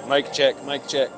Mic check, mic check.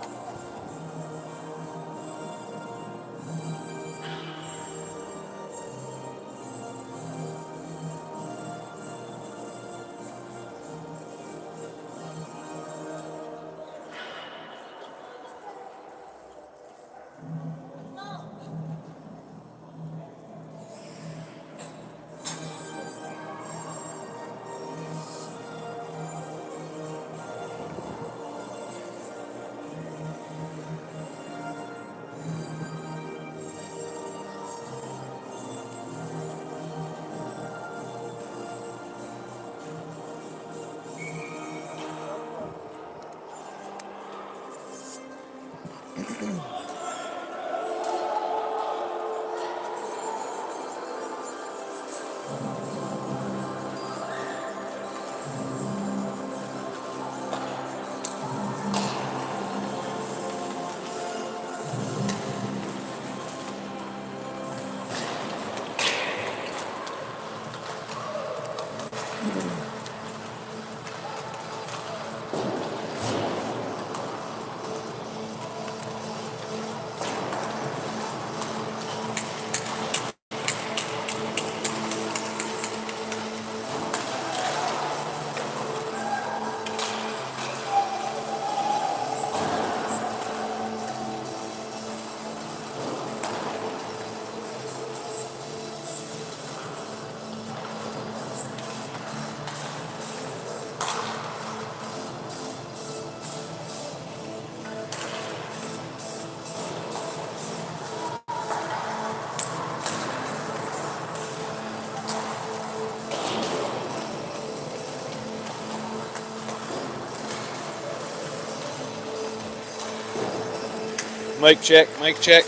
Mic check, mic check.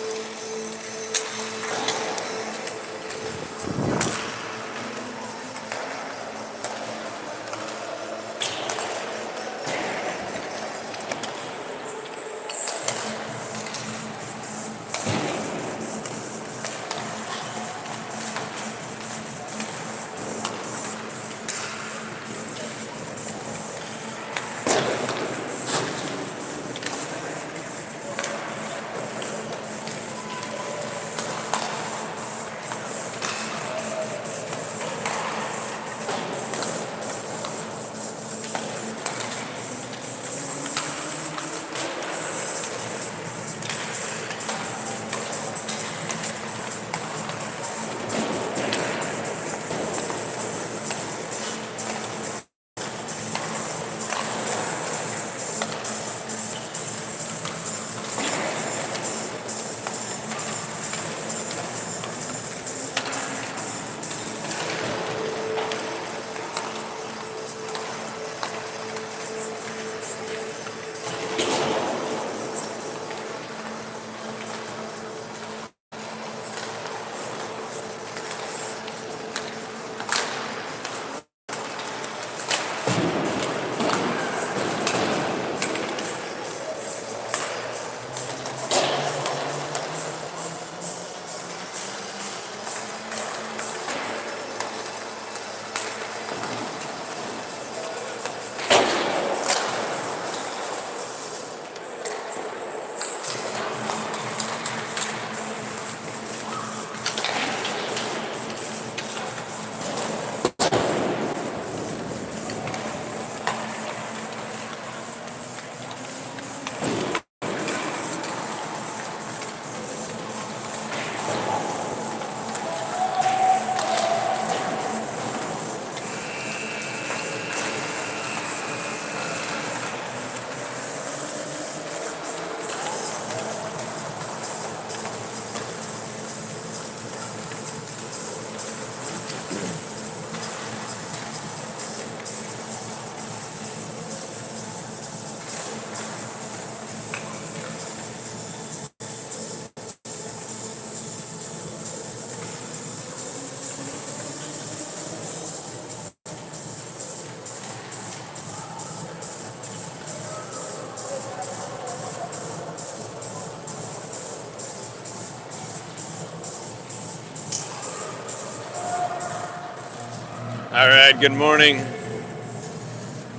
All right, good morning.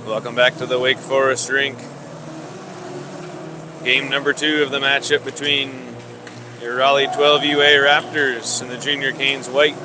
Welcome back to the Wake Forest rink. Game number 2 of the matchup between your Raleigh 12 UA Raptors and the Junior Canes White.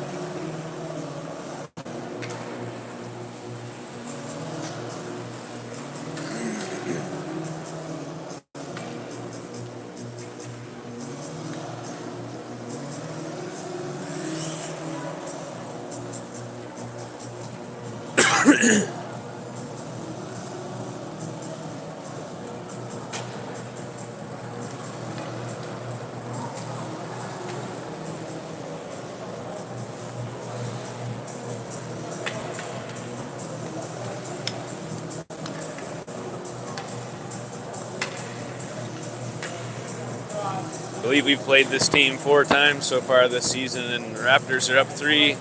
I believe we've played this team 4 times so far this season, and the Raptors are up 3.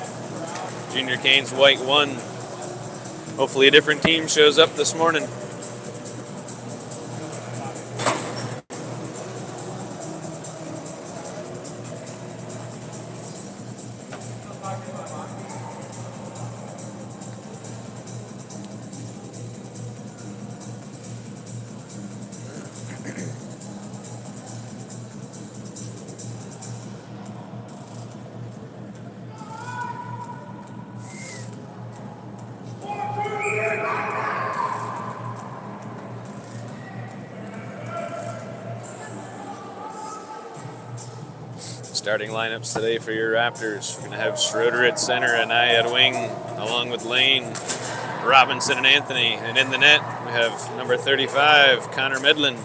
Junior Canes White 1. Hopefully a different team shows up this morning. Starting lineups today for your Raptors. We're going to have Schroeder at center and I at wing, along with Lane, Robinson, and Anthony. And in the net, we have number 35, Connor Medlin.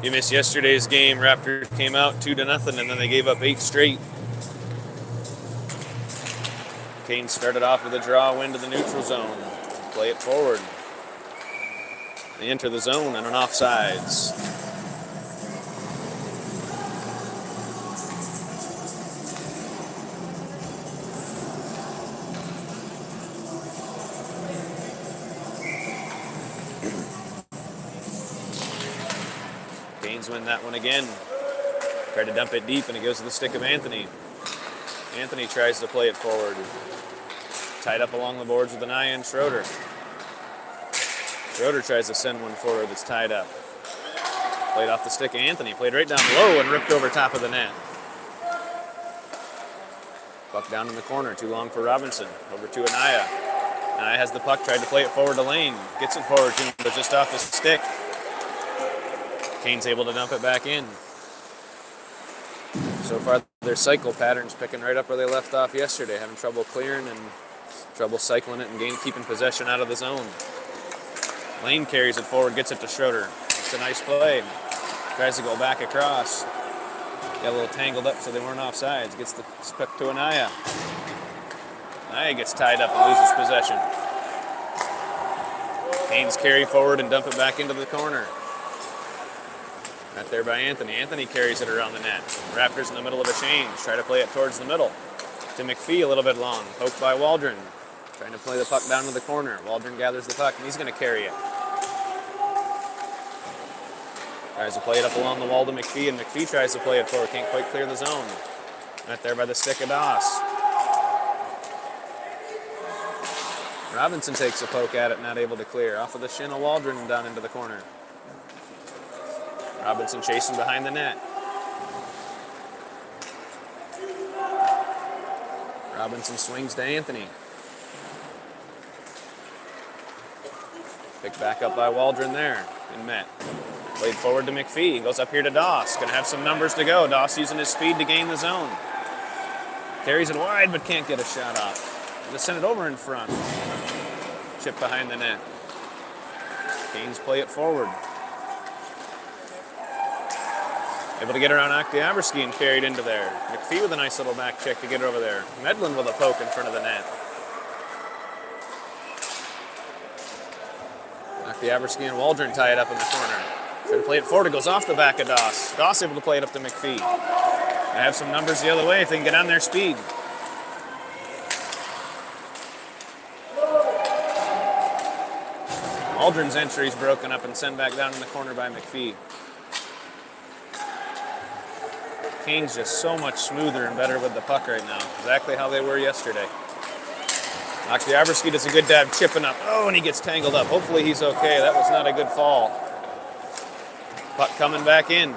You missed yesterday's game. Raptors came out 2-0, and then they gave up 8 straight. Canes started off with a draw win to the neutral zone. Play it forward. They enter the zone and an offsides. Canes win that one again. Try to dump it deep, and it goes to the stick of Anthony. Anthony tries to play it forward. Tied up along the boards with an eye and Schroeder. Schroeder tries to send one forward that's tied up. Played off the stick of Anthony. Played right down low and ripped over top of the net. Puck down in the corner. Too long for Robinson. Over to Anaya. Anaya has the puck. Tried to play it forward to Lane. Gets it forward to him, but just off the stick. Canes able to dump it back in. So far, their cycle pattern's picking right up where they left off yesterday. Having trouble clearing and trouble cycling it and keeping possession out of the zone. Lane carries it forward, gets it to Schroeder. It's a nice play. Tries to go back across. Got a little tangled up so they weren't offsides. Gets the puck to Anaya. Anaya gets tied up and loses possession. Canes carry forward and dump it back into the corner. Right there by Anthony. Anthony carries it around the net. Raptors in the middle of a change. Try to play it towards the middle. To McPhee a little bit long. Poked by Waldron. Trying to play the puck down to the corner. Waldron gathers the puck, and he's going to carry it. Tries to play it up along the wall to McPhee, and McPhee tries to play it forward. Can't quite clear the zone. Right there by the stick of Doss. Robinson takes a poke at it, not able to clear. Off of the shin of Waldron and down into the corner. Robinson chasing behind the net. Robinson swings to Anthony. Picked back up by Waldron there and met. Played forward to McPhee. Goes up here to Doss. Going to have some numbers to go. Doss using his speed to gain the zone. Carries it wide but can't get a shot off. Just send it over in front. Chip behind the net. Canes play it forward. Able to get around Oktiabrski and carried into there. McPhee with a nice little back check to get over there. Medlin with a poke in front of the net. Oktiabrski and Waldron tie it up in the corner. Try to play it forward. It goes off the back of Doss. Doss able to play it up to McPhee. They have some numbers the other way if they can get on their speed. Waldron's entry is broken up and sent back down in the corner by McPhee. Canes just so much smoother and better with the puck right now. Exactly how they were yesterday. Oktiabrski does a good dab chipping up. Oh, and he gets tangled up. Hopefully he's okay. That was not a good fall. Puck coming back in.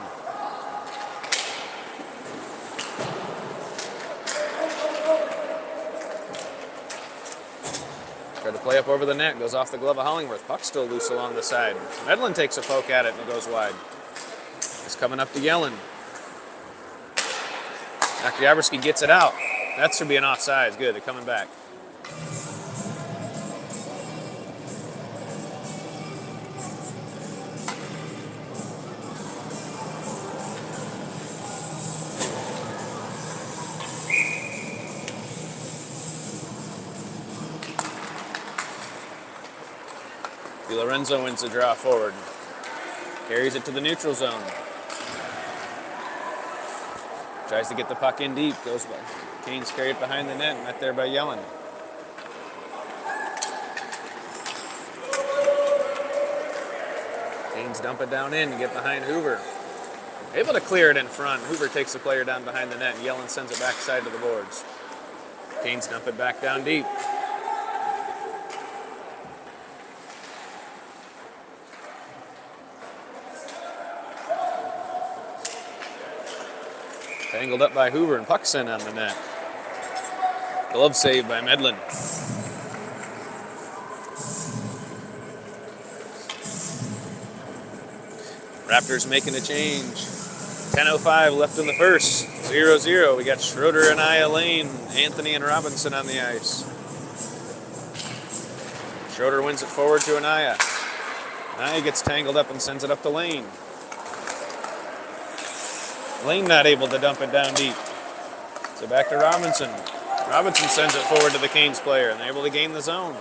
Tried to play up over the net. Goes off the glove of Hollingworth. Puck still loose along the side. Medlin takes a poke at it and it goes wide. It's coming up to Yellen. Oktiabrski gets it out. That should be an offside. Good. They're coming back. Lorenzo wins the draw forward. Carries it to the neutral zone. Tries to get the puck in deep. Goes by. Canes carry it behind the net. Met there by Yellen. Canes dump it down in and get behind Hoover. Able to clear it in front. Hoover takes the player down behind the net. And Yellen sends it backside to the boards. Canes dump it back down deep. Tangled up by Hoover and puck sent on the net. Glove save by Medlin. Raptors making a change. 10:05 left in the first. 0-0. We got Schroeder and Aya Lane, Anthony and Robinson on the ice. Schroeder wins it forward to Anaya. Anaya gets tangled up and sends it up to Lane. Lane not able to dump it down deep. So back to Robinson. Robinson sends it forward to the Canes player, and they're able to gain the zone.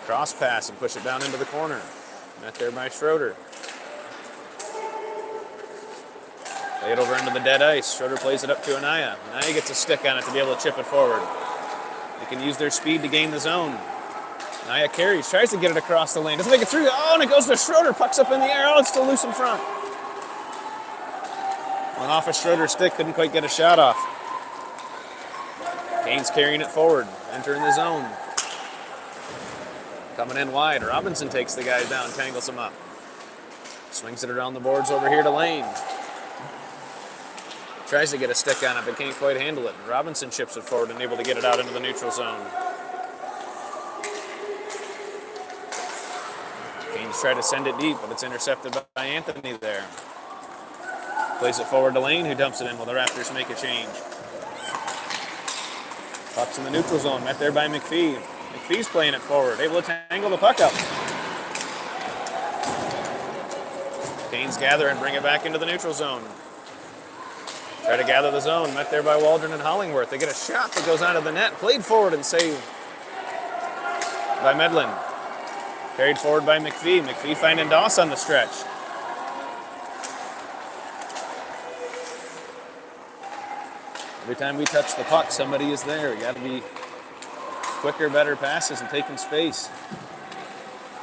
Cross pass and push it down into the corner. Met there by Schroeder. Play it over into the dead ice. Schroeder plays it up to Anaya. Anaya gets a stick on it to be able to chip it forward. They can use their speed to gain the zone. Anaya carries, tries to get it across the lane. Doesn't make it through. Oh, and it goes to Schroeder. Puck's up in the air. Oh, it's still loose in front. Went off a Schroeder's stick, couldn't quite get a shot off. Canes carrying it forward, entering the zone. Coming in wide, Robinson takes the guy down, tangles him up. Swings it around the boards over here to Lane. Tries to get a stick on it, but can't quite handle it. Robinson chips it forward and able to get it out into the neutral zone. Canes try to send it deep, but it's intercepted by Anthony there. Plays it forward to Lane, who dumps it in while the Raptors make a change. Puck's in the neutral zone, met there by McPhee. McPhee's playing it forward, able to tangle the puck up. Canes gather and bring it back into the neutral zone. Try to gather the zone, met there by Waldron and Hollingworth. They get a shot that goes onto the net, played forward and saved by Medlin. Carried forward by McPhee. McPhee finding Doss on the stretch. Every time we touch the puck, somebody is there. You got to be quicker, better passes and taking space.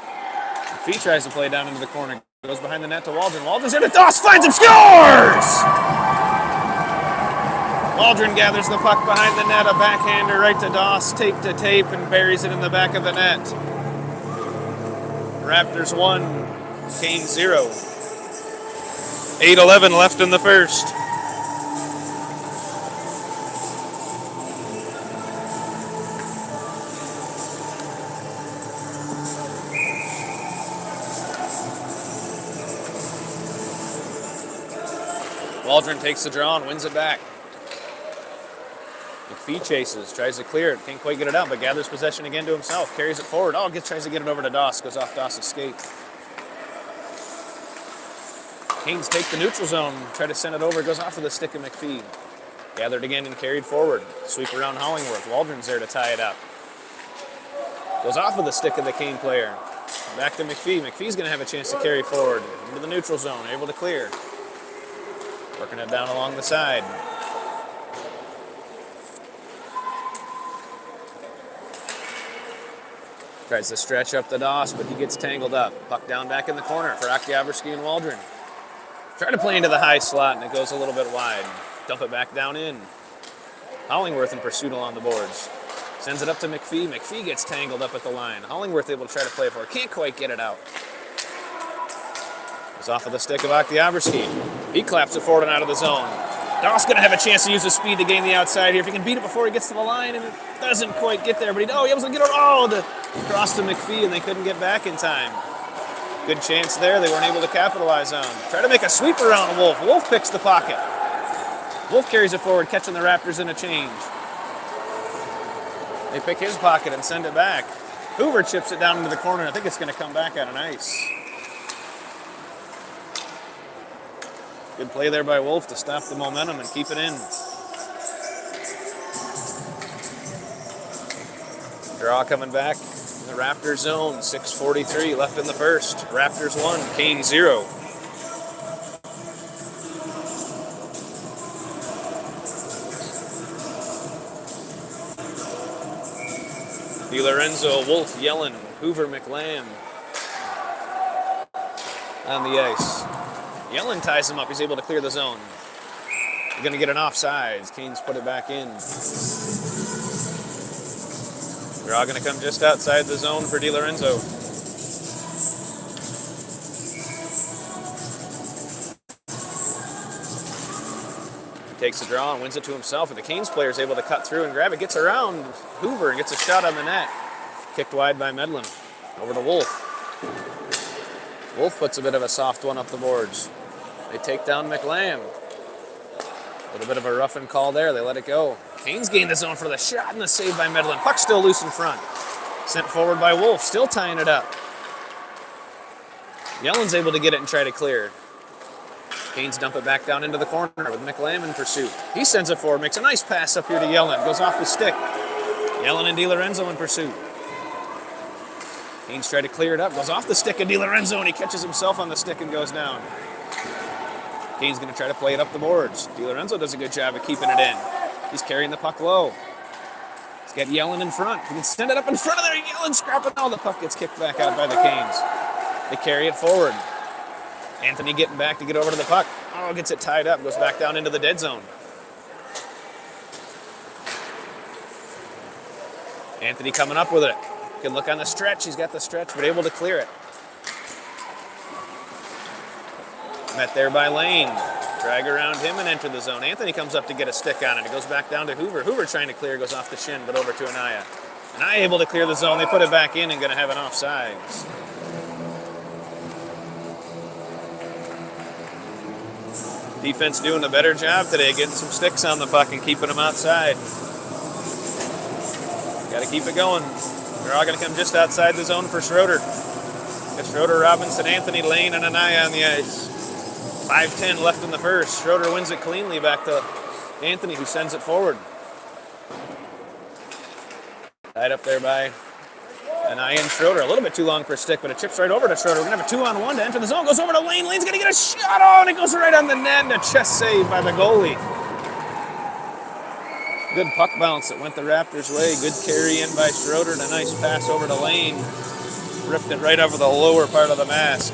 McPhee tries to play down into the corner. Goes behind the net to Waldron. Waldron's in to Doss, finds him, scores! Waldron gathers the puck behind the net, a backhander right to Doss, tape to tape, and buries it in the back of the net. Raptors 1, Canes 0. 8:11 left in the first. Waldron takes the draw and wins it back. McPhee chases, tries to clear it, can't quite get it out, but gathers possession again to himself, carries it forward. Oh, tries to get it over to Doss, goes off Doss' skate. Canes take the neutral zone, try to send it over, goes off of the stick of McPhee. Gathered again and carried forward. Sweep around Hollingworth. Waldron's there to tie it up. Goes off of the stick of the Cane player. Back to McPhee. McPhee's going to have a chance to carry forward into the neutral zone, able to clear. Working it down along the side. Tries to stretch up the Doss, but he gets tangled up. Puck down back in the corner for Oktiabrski and Waldron. Try to play into the high slot, and it goes a little bit wide. Dump it back down in. Hollingworth in pursuit along the boards. Sends it up to McPhee. McPhee gets tangled up at the line. Hollingworth able to try to play for it. Can't quite get it out. It's off of the stick of Oktiabrski. He claps it forward and out of the zone. Doss going to have a chance to use his speed to gain the outside here. If he can beat it before he gets to the line, and it doesn't quite get there, but he was able to get it all to cross to McPhee, and they couldn't get back in time. Good chance there. They weren't able to capitalize on. Try to make a sweep around Wolf. Wolf picks the pocket. Wolf carries it forward, catching the Raptors in a change. They pick his pocket and send it back. Hoover chips it down into the corner. I think it's going to come back out of ice. Good play there by Wolf to stop the momentum and keep it in. Draw coming back in the Raptors zone. 6:43 left in the first. Raptors 1, Canes 0. DiLorenzo, Wolf, Yellen, Hoover, McLam on the ice. Yellen ties him up. He's able to clear the zone. They're going to get an offsides. Canes put it back in. They're all going to come just outside the zone for DiLorenzo. Takes the draw and wins it to himself, and the Canes player is able to cut through and grab it. Gets around Hoover and gets a shot on the net. Kicked wide by Medlin. Over to Wolf. Wolf puts a bit of a soft one up the boards. They take down McLam. A little bit of a rough and call there. They let it go. Canes gain the zone for the shot and the save by Medlin. Puck still loose in front. Sent forward by Wolf, still tying it up. Yellen's able to get it and try to clear. Canes dump it back down into the corner with McLam in pursuit. He sends it forward, makes a nice pass up here to Yellen. Goes off the stick. Yellen and DiLorenzo in pursuit. Canes try to clear it up. Goes off the stick of DiLorenzo, and he catches himself on the stick and goes down. Canes going to try to play it up the boards. DiLorenzo does a good job of keeping it in. He's carrying the puck low. He's got Yellen in front. He can send it up in front of there. Yellen scrapping. Oh, the puck gets kicked back out by the Canes. They carry it forward. Anthony getting back to get over to the puck. Oh, gets it tied up. Goes back down into the dead zone. Anthony coming up with it. Good look on the stretch. He's got the stretch, but able to clear it. Met there by Lane. Drag around him and enter the zone. Anthony comes up to get a stick on it. It goes back down to Hoover. Hoover trying to clear. Goes off the shin, but over to Anaya. Anaya able to clear the zone. They put it back in and going to have an offsides. Defense doing a better job today, getting some sticks on the puck and keeping them outside. Got to keep it going. They're all going to come just outside the zone for Schroeder. Got Schroeder, Robinson, Anthony, Lane, and Anaya on the ice. 5:10 left in the first. Schroeder wins it cleanly back to Anthony, who sends it forward. Tied up there by Anaya and Schroeder. A little bit too long for a stick, but it chips right over to Schroeder. We're going to have a 2-on-1 to enter the zone. Goes over to Lane. Lane's going to get a shot on. It goes right on the net, and a chest save by the goalie. Good puck bounce that went the Raptors' way. Good carry in by Schroeder and a nice pass over to Lane. Ripped it right over the lower part of the mask.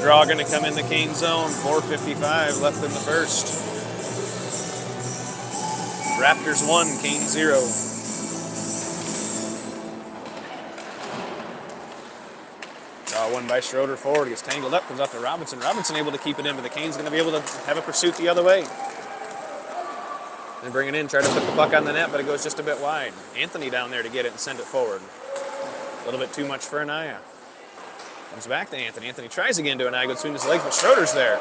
Draw going to come in the Cane zone. 4:55 left in the first. Raptors 1, Cane 0. Draw one by Schroeder forward. He gets tangled up, comes up to Robinson. Robinson able to keep it in, but the Canes going to be able to have a pursuit the other way. And bring it in, try to put the puck on the net, but it goes just a bit wide. Anthony down there to get it and send it forward. A little bit too much for Anaya. Comes back to Anthony. Anthony tries again to Anaya, goes between his legs, but Schroeder's there.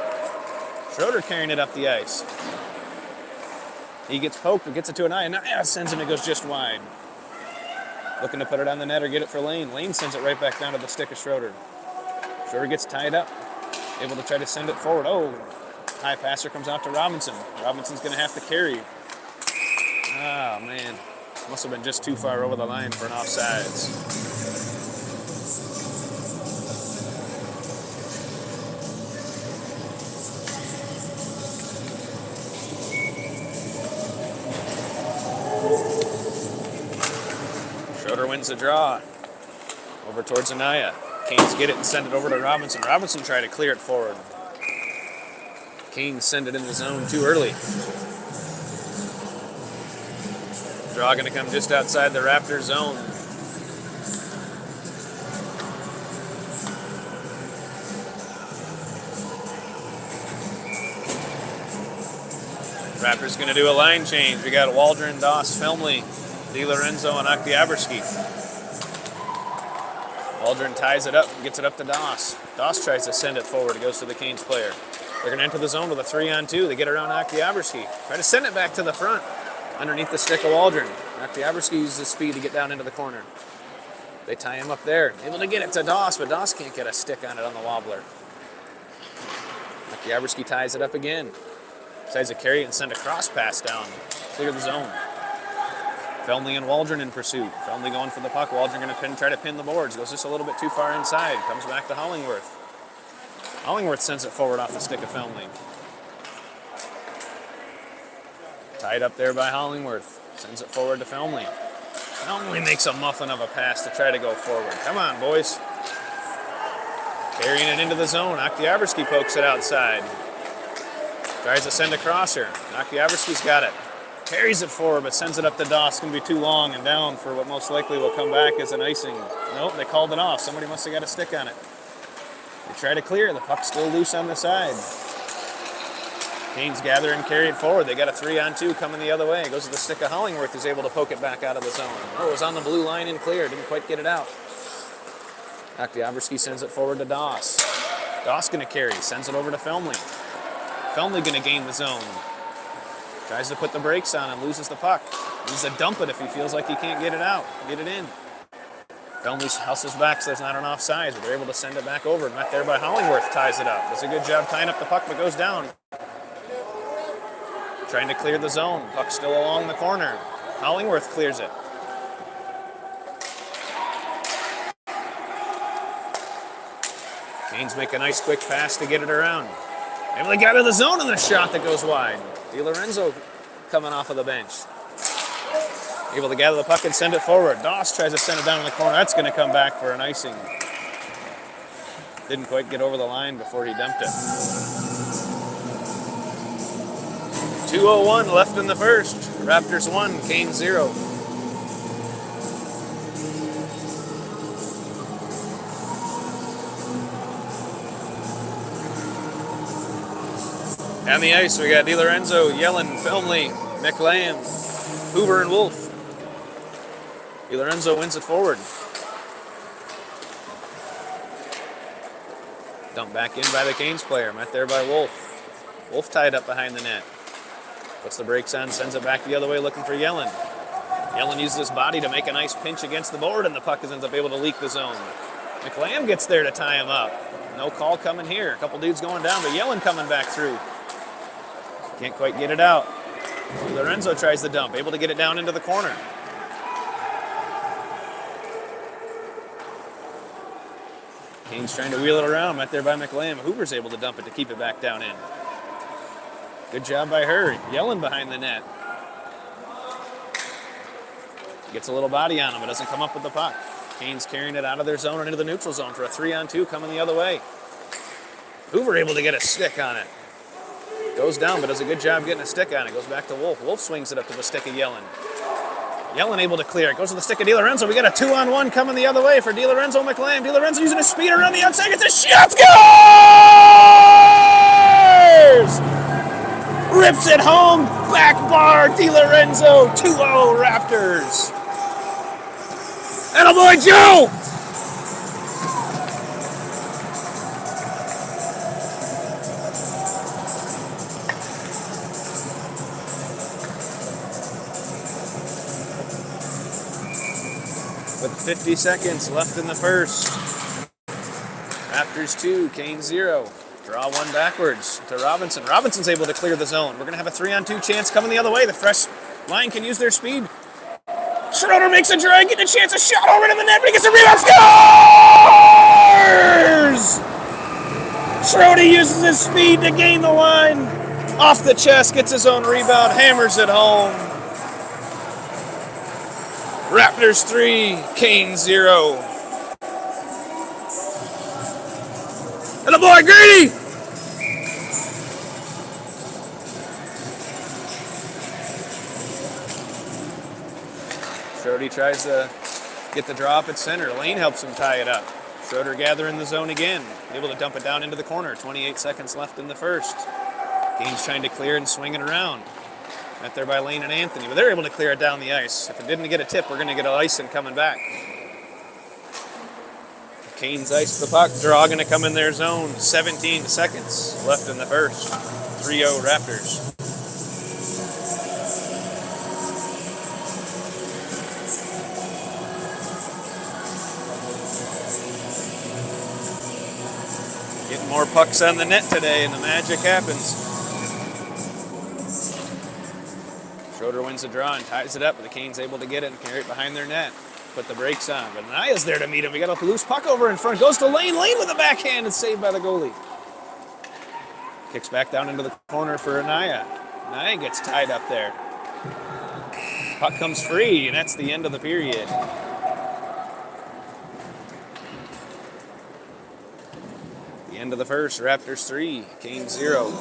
Schroeder carrying it up the ice. He gets poked, but gets it to Anaya. Anaya sends it, and it goes just wide. Looking to put it on the net or get it for Lane. Lane sends it right back down to the stick of Schroeder. Schroeder gets tied up, able to try to send it forward. Oh, high passer comes out to Robinson. Robinson's going to have to carry. Oh, man. Must have been just too far over the line for an offsides. Schroeder wins the draw. Over towards Anaya. Canes get it and send it over to Robinson. Robinson tried to clear it forward. Canes send it in the zone too early. Draw going to come just outside the Raptors zone. Raptors going to do a line change. We got Waldron, Doss, Filmley, DiLorenzo, and Oktiabrski. Waldron ties it up and gets it up to Doss. Doss tries to send it forward. It goes to the Canes player. They're going to enter the zone with a 3-on-2. They get around Oktiabrski. Try to send it back to the front underneath the stick of Waldron. Oktiabrski uses his speed to get down into the corner. They tie him up there. Able to get it to Doss, but Doss can't get a stick on it on the wobbler. Oktiabrski ties it up again. Decides to carry it and send a cross pass down. Clear the zone. Felney and Waldron in pursuit. Felney going for the puck. Waldron going to try to pin the boards. Goes just a little bit too far inside. Comes back to Hollingworth. Hollingworth sends it forward off the stick of Felney. Tied up there by Hollingworth. Sends it forward to Felney. Felney makes a muffin of a pass to try to go forward. Come on, boys. Carrying it into the zone. Oktiabrski pokes it outside. Tries to send a crosser. Oktiabrski's got it. Carries it forward, but sends it up to Doss. It's going to be too long and down for what most likely will come back as an icing. Nope, they called it off. Somebody must have got a stick on it. They try to clear. The puck's still loose on the side. Canes gather and carry it forward. They got a 3-on-2 coming the other way. It goes to the stick of Hollingworth, who's able to poke it back out of the zone. Oh, it was on the blue line and clear. Didn't quite get it out. Oktiabrski sends it forward to Doss. Doss going to carry. Sends it over to Felmley. Felmley going to gain the zone. Tries to put the brakes on and loses the puck. Needs to dump it if he feels like he can't get it out. Get it in. Felmley hustles back so there's not an offside, but they're able to send it back over. Met there by Hollingworth, ties it up. Does a good job tying up the puck, but goes down. Trying to clear the zone. Puck still along the corner. Hollingworth clears it. Canes make a nice quick pass to get it around. Able to get out of the zone and the shot that goes wide. DiLorenzo coming off of the bench. Able to gather the puck and send it forward. Doss tries to send it down in the corner. That's going to come back for an icing. Didn't quite get over the line before he dumped it. 2:01 left in the first. Raptors 1, Canes 0. On the ice, we got DiLorenzo, Yellen, Felmley, McLean, Hoover, and Wolf. DiLorenzo wins it forward. Dumped back in by the Canes player, met there by Wolf. Wolf tied up behind the net. Puts the brakes on, sends it back the other way looking for Yellen. Yellen uses his body to make a nice pinch against the board, and the puck ends up able to leak the zone. McLean gets there to tie him up. No call coming here. A couple dudes going down, but Yellen coming back through. Can't quite get it out. Lorenzo tries the dump, able to get it down into the corner. Canes trying to wheel it around, met there by McLean. Hoover's able to dump it to keep it back down in. Good job by her. Yellen behind the net. Gets a little body on him, but doesn't come up with the puck. Canes carrying it out of their zone and into the neutral zone for a 3-on-2 coming the other way. Hoover able to get a stick on it. Goes down, but does a good job getting a stick on it. Goes back to Wolf. Wolf swings it up to the stick of Yellen. Yellen able to clear it. Goes to the stick of DiLorenzo. We got a 2-on-1 coming the other way for DiLorenzo McLean. DiLorenzo using his speed around the outside. Gets a shot. Scores! Rips it home. Back bar. DiLorenzo. 2-0 Raptors. Attaboy Joe! With 50 seconds left in the first. Raptors 2, Canes 0. Draw one backwards to Robinson. Robinson's able to clear the zone. We're going to have a 3-on-2 chance coming the other way. The fresh line can use their speed. Schroeder makes a drag, getting a chance, a shot over to the net, but he gets a rebound, scores! Schroeder uses his speed to gain the line. Off the chest, gets his own rebound, hammers it home. Raptors 3, Canes 0. And the boy Grady! Brody tries to get the draw up at center. Lane helps him tie it up. Schroeder gathering the zone again. Able to dump it down into the corner. 28 seconds left in the first. Gaines trying to clear and swing it around. Met there by Lane and Anthony, but they're able to clear it down the ice. If it didn't get a tip, we're going to get an ice and coming back. Canes ice the puck. Draw going to come in their zone. 17 seconds left in the first. 3-0 Raptors. Getting more pucks on the net today, and the magic happens. Schroeder wins the draw and ties it up, but the Canes able to get it and carry it behind their net. Put the brakes on, but Anaya's there to meet him. We got a loose puck over in front. Goes to Lane. Lane with a backhand and saved by the goalie. Kicks back down into the corner for Anaya. Anaya gets tied up there. Puck comes free, and that's the end of the period. The end of the first. Raptors 3, Canes 0.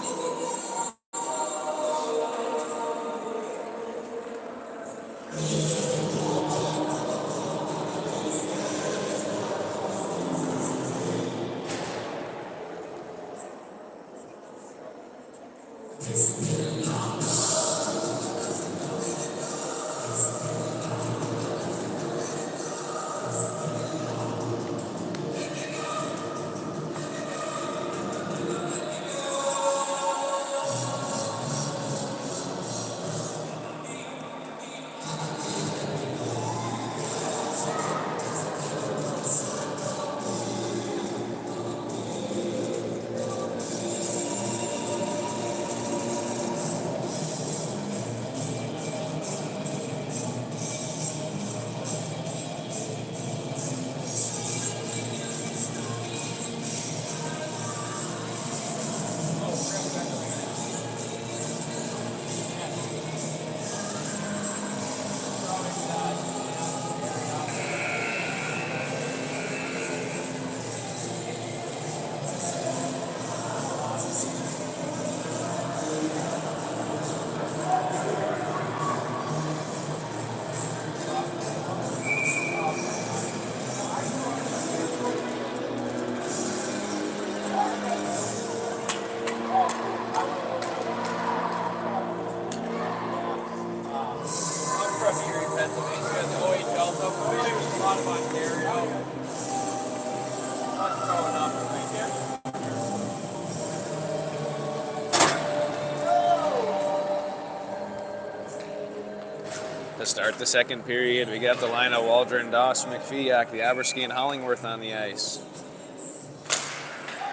To start the second period, we got the line of Waldron, Doss, McPhee, Oktyabrsky, and Hollingworth on the ice.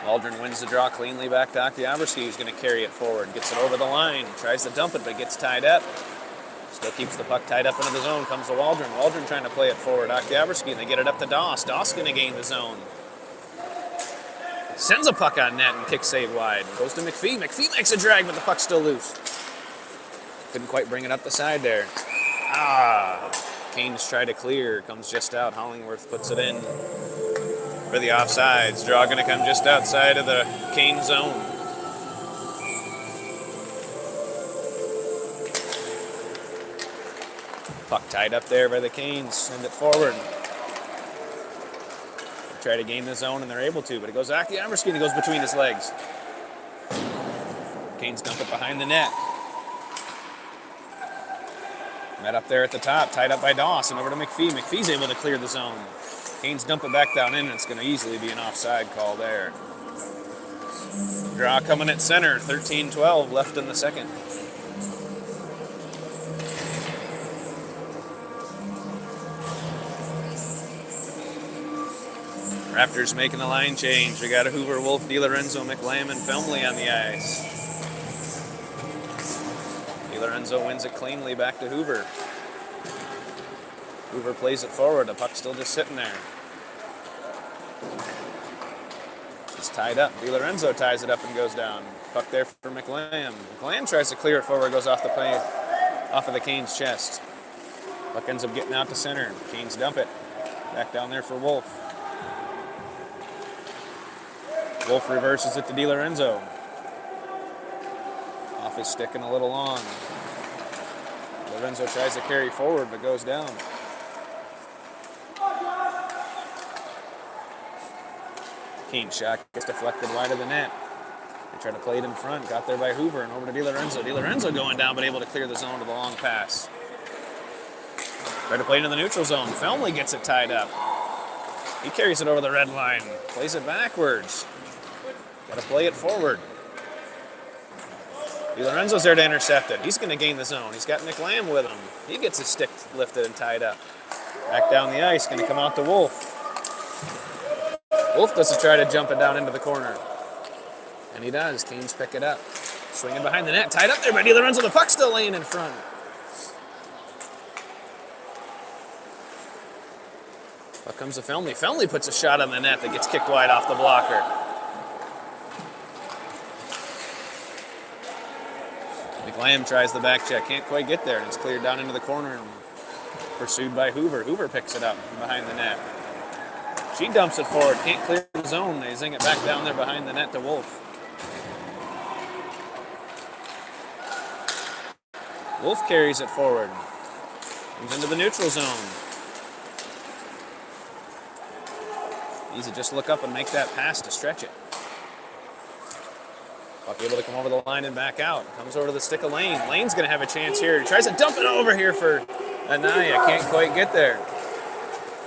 Waldron wins the draw cleanly back to Oktyabrsky, who's going to carry it forward. Gets it over the line, tries to dump it, but gets tied up. Still keeps the puck tied up into the zone. Comes to Waldron. Waldron trying to play it forward. Oktyabrsky, and they get it up to Doss. Doss going to gain the zone. Sends a puck on net and kicks save wide. Goes to McPhee. McPhee makes a drag, but the puck's still loose. Couldn't quite bring it up the side there. Canes try to clear. Comes just out. Hollingworth puts it in for the offsides. Draw going to come just outside of the Canes zone. Puck tied up there by the Canes. Send it forward. They try to gain the zone, and they're able to, but it goes Oktyabrsky, and it goes between his legs. Canes dump it behind the net. Met up there at the top, tied up by Doss, and over to McPhee. McPhee's able to clear the zone. Canes dump it back down in, and it's going to easily be an offside call there. Draw coming at center, 13-12 left in the second. Raptors making the line change. We got a Hoover, Wolf, DiLorenzo, McLam, and Filmley on the ice. DiLorenzo wins it cleanly back to Hoover. Hoover plays it forward. The puck's still just sitting there. It's tied up. DiLorenzo ties it up and goes down. Puck there for McLam. McLam tries to clear it forward. Goes off the play, off of the Canes' chest. Puck ends up getting out to center. Canes dump it. Back down there for Wolf. Wolf reverses it to DiLorenzo. Off his stick and a little long. Lorenzo tries to carry forward, but goes down. Kane's shot gets deflected wide of the net. They try to play it in front. Got there by Hoover and over to DiLorenzo. DiLorenzo going down, but able to clear the zone to the long pass. Try to play it in the neutral zone. Felmley gets it tied up. He carries it over the red line. Plays it backwards. Got to play it forward. DiLorenzo's there to intercept it. He's going to gain the zone. He's got Nick Lamb with him. He gets his stick lifted and tied up. Back down the ice. Going to come out to Wolf. Wolf does to try to jump it down into the corner. And he does. Canes pick it up. Swinging behind the net. Tied up there by DiLorenzo. The puck still laying in front. Up comes the Felmley. Felmley puts a shot on the net that gets kicked wide off the blocker. McLam tries the back check. Can't quite get there. And it's cleared down into the corner and pursued by Hoover. Hoover picks it up behind the net. She dumps it forward. Can't clear the zone. They zing it back down there behind the net to Wolf. Wolf carries it forward. Comes into the neutral zone. Easy, just look up and make that pass to stretch it. Puck able to come over the line and back out. Comes over to the stick of Lane. Lane's going to have a chance here. He tries to dump it over here for Anaya. Can't quite get there.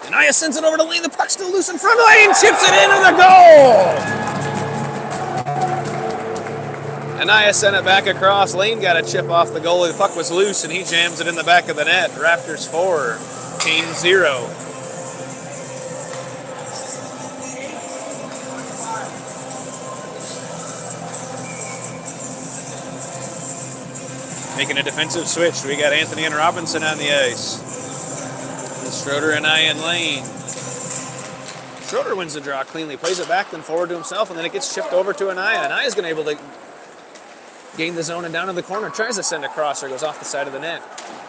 Anaya sends it over to Lane. The puck's still loose in front. Lane chips it into the goal. Anaya sent it back across. Lane got a chip off the goalie. The puck was loose, and he jams it in the back of the net. Raptors 4, Canes 0. Making a defensive switch. We got Anthony and Robinson on the ice. Schroeder, Anaya, and Lane. Schroeder wins the draw cleanly. Plays it back, then forward to himself, and then it gets chipped over to Anaya. Anaya's going to be able to gain the zone and down in the corner. Tries to send a crosser. Goes off the side of the net.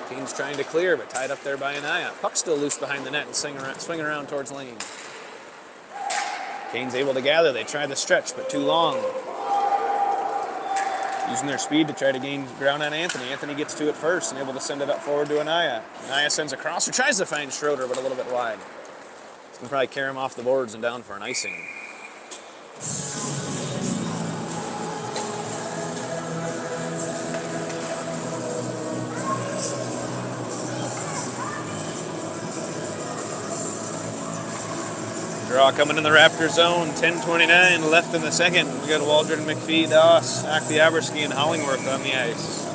Team's trying to clear, but tied up there by Anaya. Puck's still loose behind the net and swinging around towards Lane. Canes able to gather. They try the stretch, but too long. Using their speed to try to gain ground on Anthony. Anthony gets to it first and able to send it up forward to Anaya. Anaya sends a crosser, tries to find Schroeder, but a little bit wide. He's going to probably carry him off the boards and down for an icing. Draw coming in the Raptor zone, 10:29 left in the second. We got Waldron, McPhee, Doss, Aktyabrski, and Hollingworth on the ice.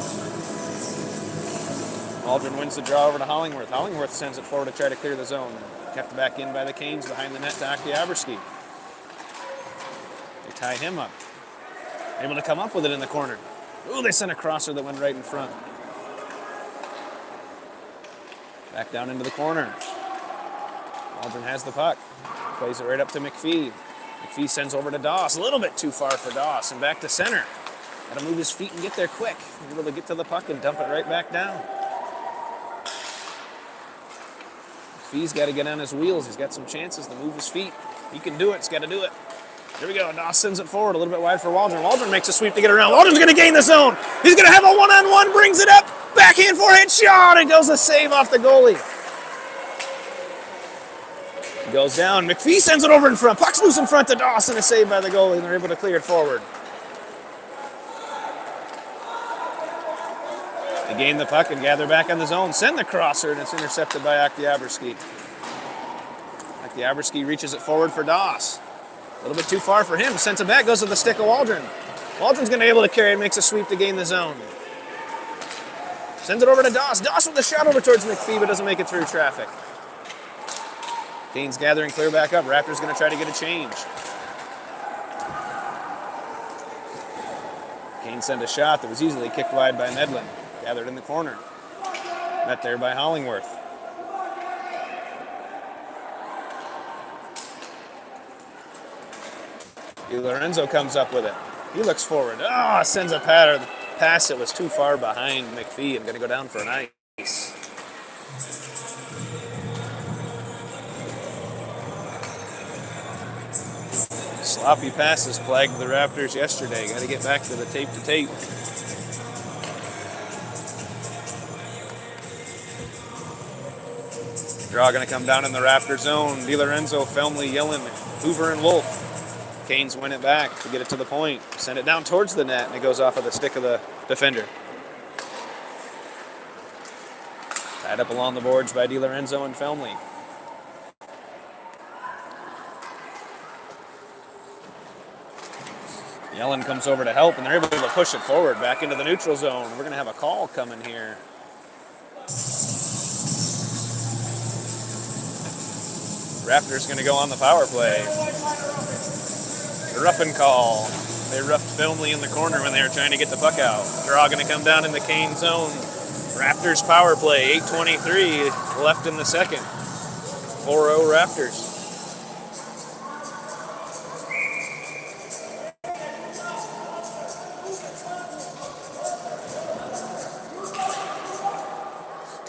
Waldron wins the draw over to Hollingworth. Hollingworth sends it forward to try to clear the zone. Kept back in by the Canes behind the net to Aktyabrski. They tie him up. Able to come up with it in the corner. Ooh, they sent a crosser that went right in front. Back down into the corner. Waldron has the puck. Plays it right up to McPhee. McPhee sends over to Doss. A little bit too far for Doss. And back to center. Got to move his feet and get there quick. Able to get to the puck and dump it right back down. McPhee's got to get on his wheels. He's got some chances to move his feet. He can do it. He's got to do it. Here we go. Doss sends it forward. A little bit wide for Waldron. Waldron makes a sweep to get around. Waldron's going to gain the zone. He's going to have a one-on-one. Brings it up. Backhand forehand shot. And goes a save off the goalie. Goes down. McPhee sends it over in front. Puck's loose in front to Dawson. A save by the goalie, and they're able to clear it forward. They gain the puck and gather back on the zone. Send the crosser, and it's intercepted by Aktyabrski. Aktyabrski reaches it forward for Doss. A little bit too far for him. Sends it back. Goes to the stick of Waldron. Waldron's going to be able to carry it. Makes a sweep to gain the zone. Sends it over to Doss. Doss with a shot over towards McPhee, but doesn't make it through traffic. Canes gathering clear back up. Raptors going to try to get a change. Canes send a shot that was easily kicked wide by Medlin. Gathered in the corner. Met there by Hollingworth. Lorenzo comes up with it. He looks forward. Sends a pass that was too far behind McPhee and going to go down for an ice. Sloppy passes plagued the Raptors yesterday. Got to get back to the tape to tape. Draw going to come down in the Raptor zone. DiLorenzo, Felmley, Yellen, Hoover, and Wolf. Canes win it back to get it to the point. Send it down towards the net, and it goes off of the stick of the defender. Tied up along the boards by DiLorenzo and Felmley. Yellen comes over to help, and they're able to push it forward back into the neutral zone. We're going to have a call coming here. Raptors going to go on the power play. Roughing call. They roughed Felmley in the corner when they were trying to get the puck out. Draw going to come down in the Cane zone. Raptors power play, 8:23 left in the second. 4-0 Raptors.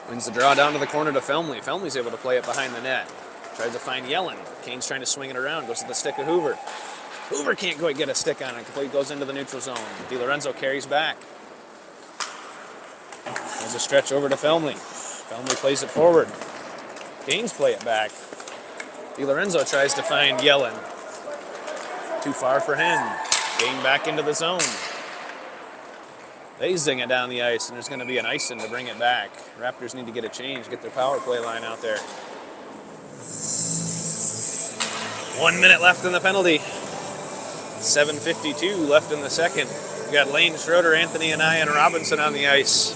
Wins the draw down to the corner to Felmley. Felmley's able to play it behind the net. Tries to find Yellen. Cane's trying to swing it around. Goes to the stick of Hoover. Hoover can't quite get a stick on it. It goes into the neutral zone. DiLorenzo carries back. There's a stretch over to Felmley. Felmley plays it forward. Canes play it back. DiLorenzo tries to find Yellen. Too far for him. Kane back into the zone. They zing it down the ice, and there's going to be an icing to bring it back. Raptors need to get a change, get their power play line out there. 1 minute left in the penalty. 7:52 left in the second. We got Lane, Schroeder, Anthony, and Robinson on the ice.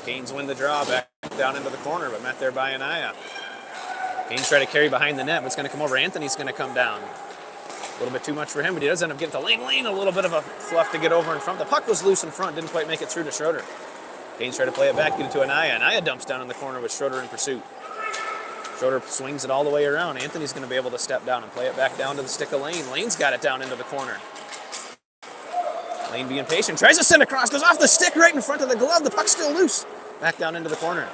Canes win the draw back down into the corner, but met there by Anaya. Canes try to carry behind the net, but it's going to come over. Anthony's going to come down. A little bit too much for him, but he does end up getting to Lane. Lane, a little bit of a fluff to get over in front. The puck was loose in front, didn't quite make it through to Schroeder. Canes try to play it back, get it to Anaya. Anaya dumps down in the corner with Schroeder in pursuit. Schroeder swings it all the way around. Anthony's going to be able to step down and play it back down to the stick of Lane. Lane's got it down into the corner. Lane being patient, tries to send across, goes off the stick right in front of the glove. The puck's still loose. Back down into the corner.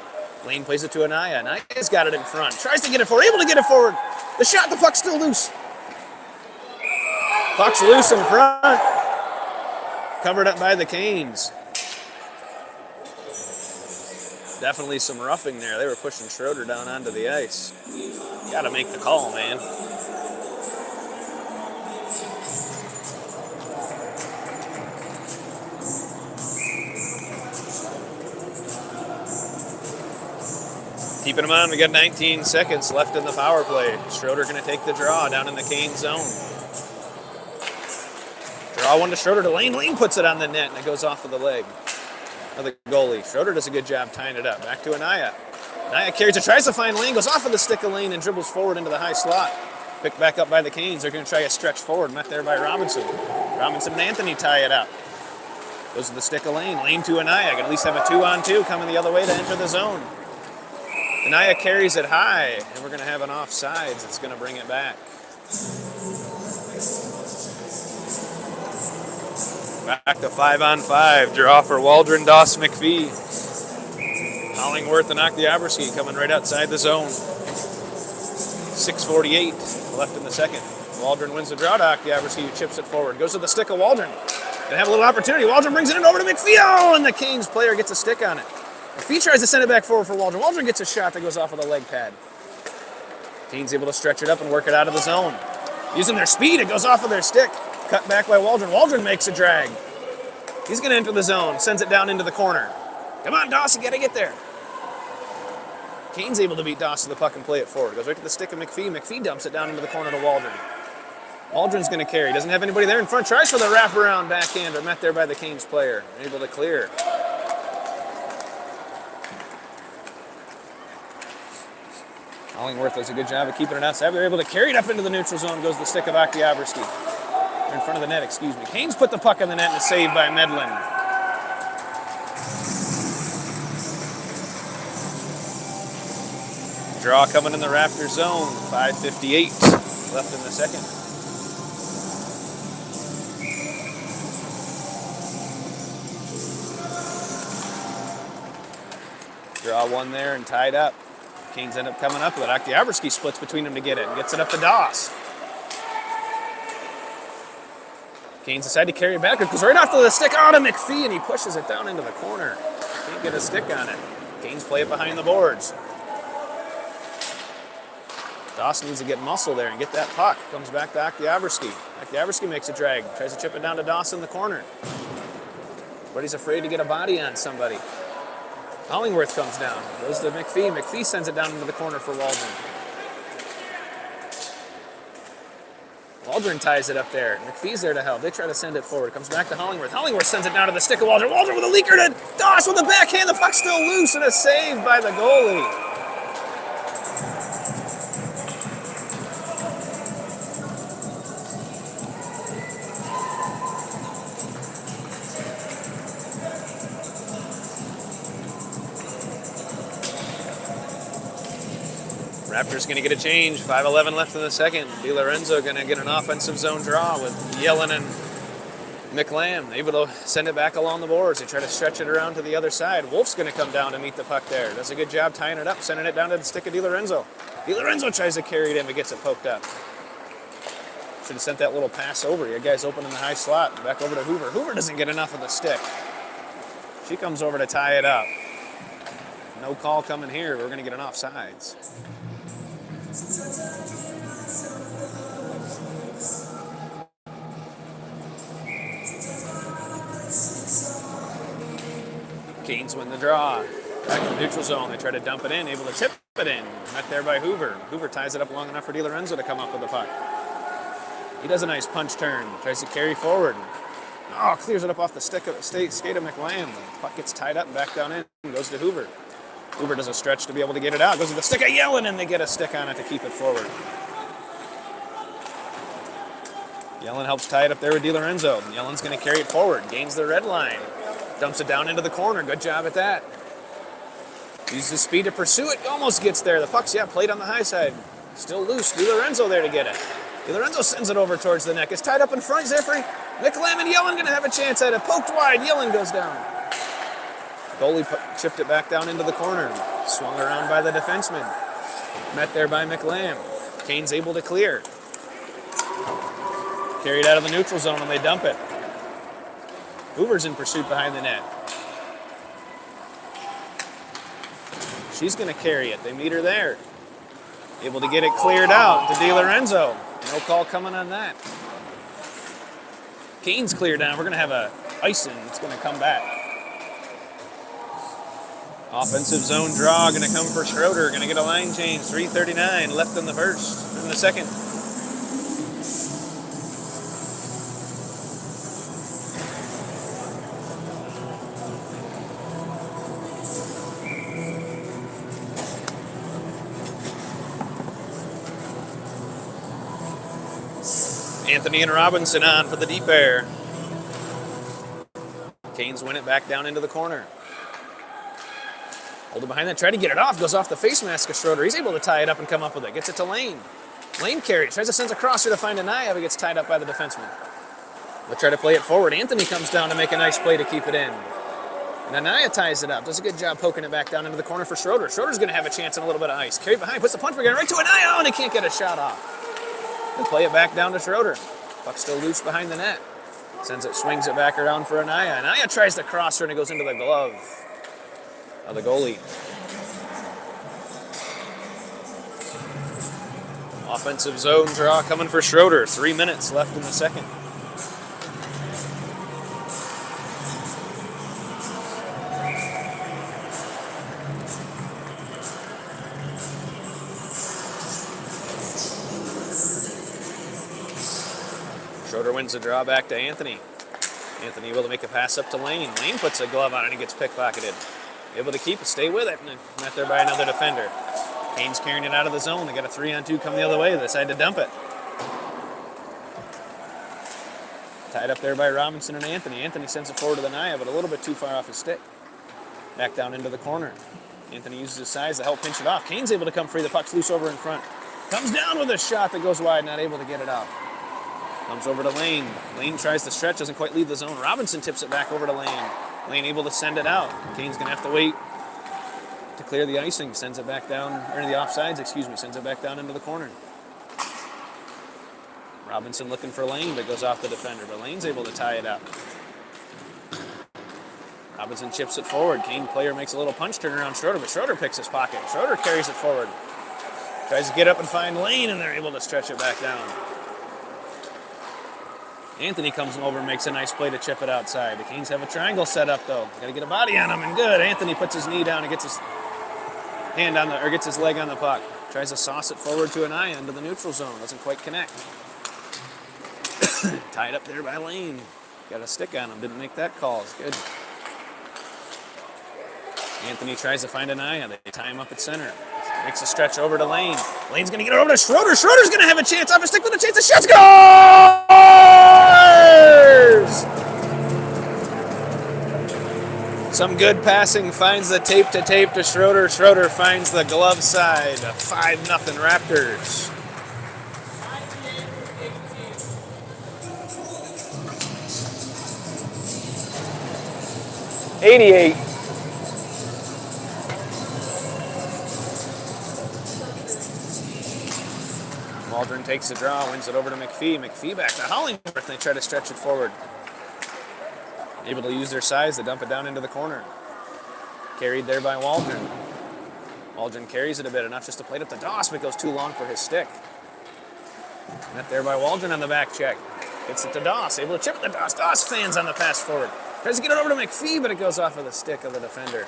Lane plays it to Anaya. Anaya's got it in front. Tries to get it forward. Able to get it forward. The shot, the puck's still loose. Puck's loose in front. Covered up by the Canes. Definitely some roughing there. They were pushing Schroeder down onto the ice. Got to make the call, man. Keeping them on, we got 19 seconds left in the power play. Schroeder going to take the draw down in the Cane zone. Draw one to Schroeder to Lane. Lane puts it on the net, and it goes off of the leg of the goalie. Schroeder does a good job tying it up. Back to Anaya. Anaya carries it, tries to find Lane, goes off of the stick of Lane, and dribbles forward into the high slot. Picked back up by the Canes. They're going to try a stretch forward, met there by Robinson. Robinson and Anthony tie it up. Goes to the stick of Lane. Lane to Anaya. Can at least have a 2-on-2 coming the other way to enter the zone. Anaya carries it high, and we're going to have an offsides. It's going to bring it back. Back to 5-on-5. Draw for Waldron, Doss, McPhee. Hollingworth and Oktyabrsky coming right outside the zone. 6:48 left in the second. Waldron wins the draw to Oktyabrsky, who chips it forward. Goes to the stick of Waldron. Gonna have a little opportunity. Waldron brings it in over to McPhee. Oh, and the Canes player gets a stick on it. McPhee tries to send it back forward for Waldron. Waldron gets a shot that goes off of the leg pad. Canes able to stretch it up and work it out of the zone. Using their speed, it goes off of their stick. Cut back by Waldron. Waldron makes a drag. He's going to enter the zone. Sends it down into the corner. Come on, Doss, you got to get there. Canes able to beat Doss to the puck and play it forward. Goes right to the stick of McPhee. McPhee dumps it down into the corner to Waldron. Waldron's going to carry. Doesn't have anybody there in front. Tries for the wraparound backhander. Met there by the Canes player. Able to clear. Hollingworth does a good job of keeping it outside. They're able to carry it up into the neutral zone. Goes the stick of Oktyabrsky. In front of the net, excuse me. Canes put the puck on the net and it's saved by Medlin. Draw coming in the Raptors zone. 5:58 left in the second. Draw one there and tied up. Canes end up coming up with it. Oktyabrsky splits between them to get it and gets it up to Doss. Canes decide to carry it back. It goes right off to the stick. Oh, to McPhee, and he pushes it down into the corner. Can't get a stick on it. Canes play it behind the boards. Doss needs to get muscle there and get that puck. Comes back to Oktyabrsky. Oktyabrsky makes a drag. Tries to chip it down to Doss in the corner. But he's afraid to get a body on somebody. Hollingworth comes down. Goes to McPhee. McPhee sends it down into the corner for Waldron. Waldron ties it up there. McPhee's there to help. They try to send it forward. Comes back to Hollingworth. Hollingworth sends it down to the stick of Waldron. Waldron with a leaker to Doss with a backhand. The puck's still loose and a save by the goalie. Raptors going to get a change. 5:11 left in the second. DiLorenzo going to get an offensive zone draw with Yellen and McLam. Able to send it back along the boards. They try to stretch it around to the other side. Wolf's going to come down to meet the puck there. Does a good job tying it up, sending it down to the stick of DiLorenzo. DiLorenzo tries to carry it in, but gets it poked up. Should have sent that little pass over. You guys open in the high slot. Back over to Hoover. Hoover doesn't get enough of the stick. She comes over to tie it up. No call coming here. We're going to get an offsides. Canes win the draw. Back in the neutral zone. They try to dump it in. Able to tip it in. Met there by Hoover. Hoover ties it up long enough for DiLorenzo to come up with the puck. He does a nice punch turn. Tries to carry forward. Oh, clears it up off the skate of McLam. The puck gets tied up and back down in and goes to Hoover. Hoover does a stretch to be able to get it out. Goes to the stick of Yellen, and they get a stick on it to keep it forward. Yellen helps tie it up there with DiLorenzo. Yellen's going to carry it forward. Gains the red line. Dumps it down into the corner. Good job at that. Uses his speed to pursue it. Almost gets there. The puck's, played on the high side. Still loose. DiLorenzo there to get it. DiLorenzo sends it over towards the neck. It's tied up in front. He's there for McLam, and Yellen going to have a chance at it. Poked wide. Yellen goes down. Goalie chipped it back down into the corner. Swung around by the defenseman. Met there by McLam. Canes able to clear. Carried out of the neutral zone, and they dump it. Hoover's in pursuit behind the net. She's going to carry it. They meet her there. Able to get it cleared out to DiLorenzo. No call coming on that. Canes clear down. We're going to have a icing. It's going to come back. Offensive zone draw going to come for Schroeder. Going to get a line change. 3:39 left in the second. Anthony and Robinson on for the deep air. Canes win it back down into the corner. Hold it behind that, try to get it off, goes off the face mask of Schroeder. He's able to tie it up and come up with it. Gets it to Lane. Lane carries, tries to send a crosser to find Anaya, but gets tied up by the defenseman. They'll try to play it forward. Anthony comes down to make a nice play to keep it in. And Anaya ties it up. Does a good job poking it back down into the corner for Schroeder. Schroeder's going to have a chance on a little bit of ice. Carried behind, puts the punch again right to Anaya. Oh, and he can't get a shot off. They'll play it back down to Schroeder. Puck still loose behind the net. Swings it back around for Anaya. Anaya tries to cross her, and it goes into the glove of the goalie. Offensive zone draw coming for Schroeder. 3 minutes left in the second. Schroeder wins the draw back to Anthony. Anthony able to make a pass up to Lane. Lane puts a glove on it and gets pickpocketed. Able to keep it, stay with it, and met there by another defender. Canes carrying it out of the zone. They got a 3-on-2 come the other way. They decide to dump it. Tied up there by Robinson and Anthony. Anthony sends it forward to the Naya, but a little bit too far off his stick. Back down into the corner. Anthony uses his size to help pinch it off. Canes able to come free. The puck's loose over in front. Comes down with a shot that goes wide, not able to get it out. Comes over to Lane. Lane tries to stretch, doesn't quite leave the zone. Robinson tips it back over to Lane. Lane able to send it out. Canes going to have to wait to clear the icing. Sends it back down, or the offsides, sends it back down into the corner. Robinson looking for Lane, but goes off the defender. But Lane's able to tie it up. Robinson chips it forward. Kane player makes a little punch turn around Schroeder, but Schroeder picks his pocket. Schroeder carries it forward. Tries to get up and find Lane, and they're able to stretch it back down. Anthony comes over and makes a nice play to chip it outside. The Canes have a triangle set up, though. Got to get a body on him, and good. Anthony puts his knee down and gets his gets his leg on the puck. Tries to sauce it forward to an eye into the neutral zone. Doesn't quite connect. Tied up there by Lane. Got a stick on him. Didn't make that call. It's good. Anthony tries to find an eye. They tie him up at center. Makes a stretch over to Lane. Lane's going to get it over to Schroeder. Schroeder's going to have a chance. Off a stick with a chance. The shot scores! Some good passing. Finds the tape to Schroeder. Schroeder finds the glove side. 5-0 Raptors. '88. Waldron takes the draw, wins it over to McPhee. McPhee back to Hollingworth. They try to stretch it forward. Able to use their size to dump it down into the corner. Carried there by Waldron. Waldron carries it a bit, enough just to play it up to Doss, but goes too long for his stick. Met there by Waldron on the back check. Gets it to Doss, able to chip it to Doss. Doss fans on the pass forward. Tries to get it over to McPhee, but it goes off of the stick of the defender.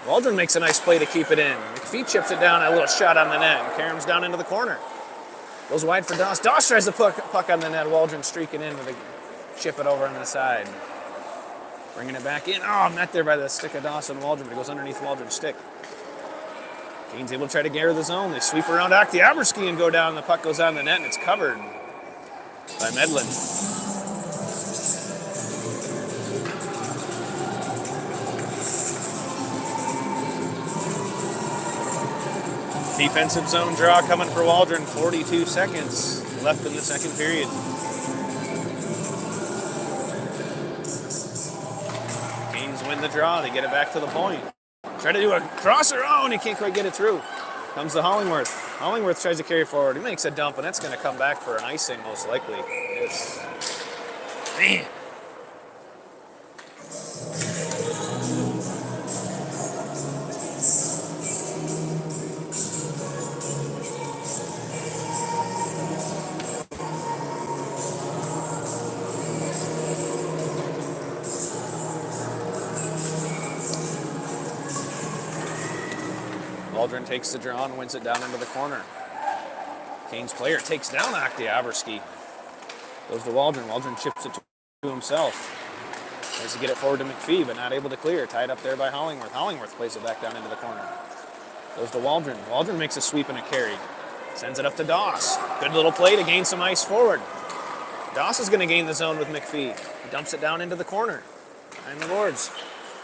Waldron makes a nice play to keep it in. McPhee chips it down, a little shot on the net, and Karam's down into the corner. Goes wide for Doss. Doss tries to puck on the net. Waldron streaking in with a chip it over on the side. Bringing it back in. Oh, met there by the stick of Doss and Waldron, but it goes underneath Waldron's stick. Kane's able to try to gather the zone. They sweep around Oktiabrski and go down. The puck goes on the net, and it's covered by Medlin. Defensive zone draw coming for Waldron. 42 seconds left in the second period. Canes win the draw. They get it back to the point. Try to do a crosser. Oh, and he can't quite get it through. Comes to Hollingworth. Hollingworth tries to carry forward. He makes a dump, and that's going to come back for an icing, most likely. It's... Man. Waldron takes the draw and wins it down into the corner. Canes player takes down Oktiabrski. Goes to Waldron. Waldron chips it to himself. Tries to get it forward to McPhee, but not able to clear. Tied up there by Hollingworth. Hollingworth plays it back down into the corner. Goes to Waldron. Waldron makes a sweep and a carry. Sends it up to Doss. Good little play to gain some ice forward. Doss is going to gain the zone with McPhee. He dumps it down into the corner. Behind the boards.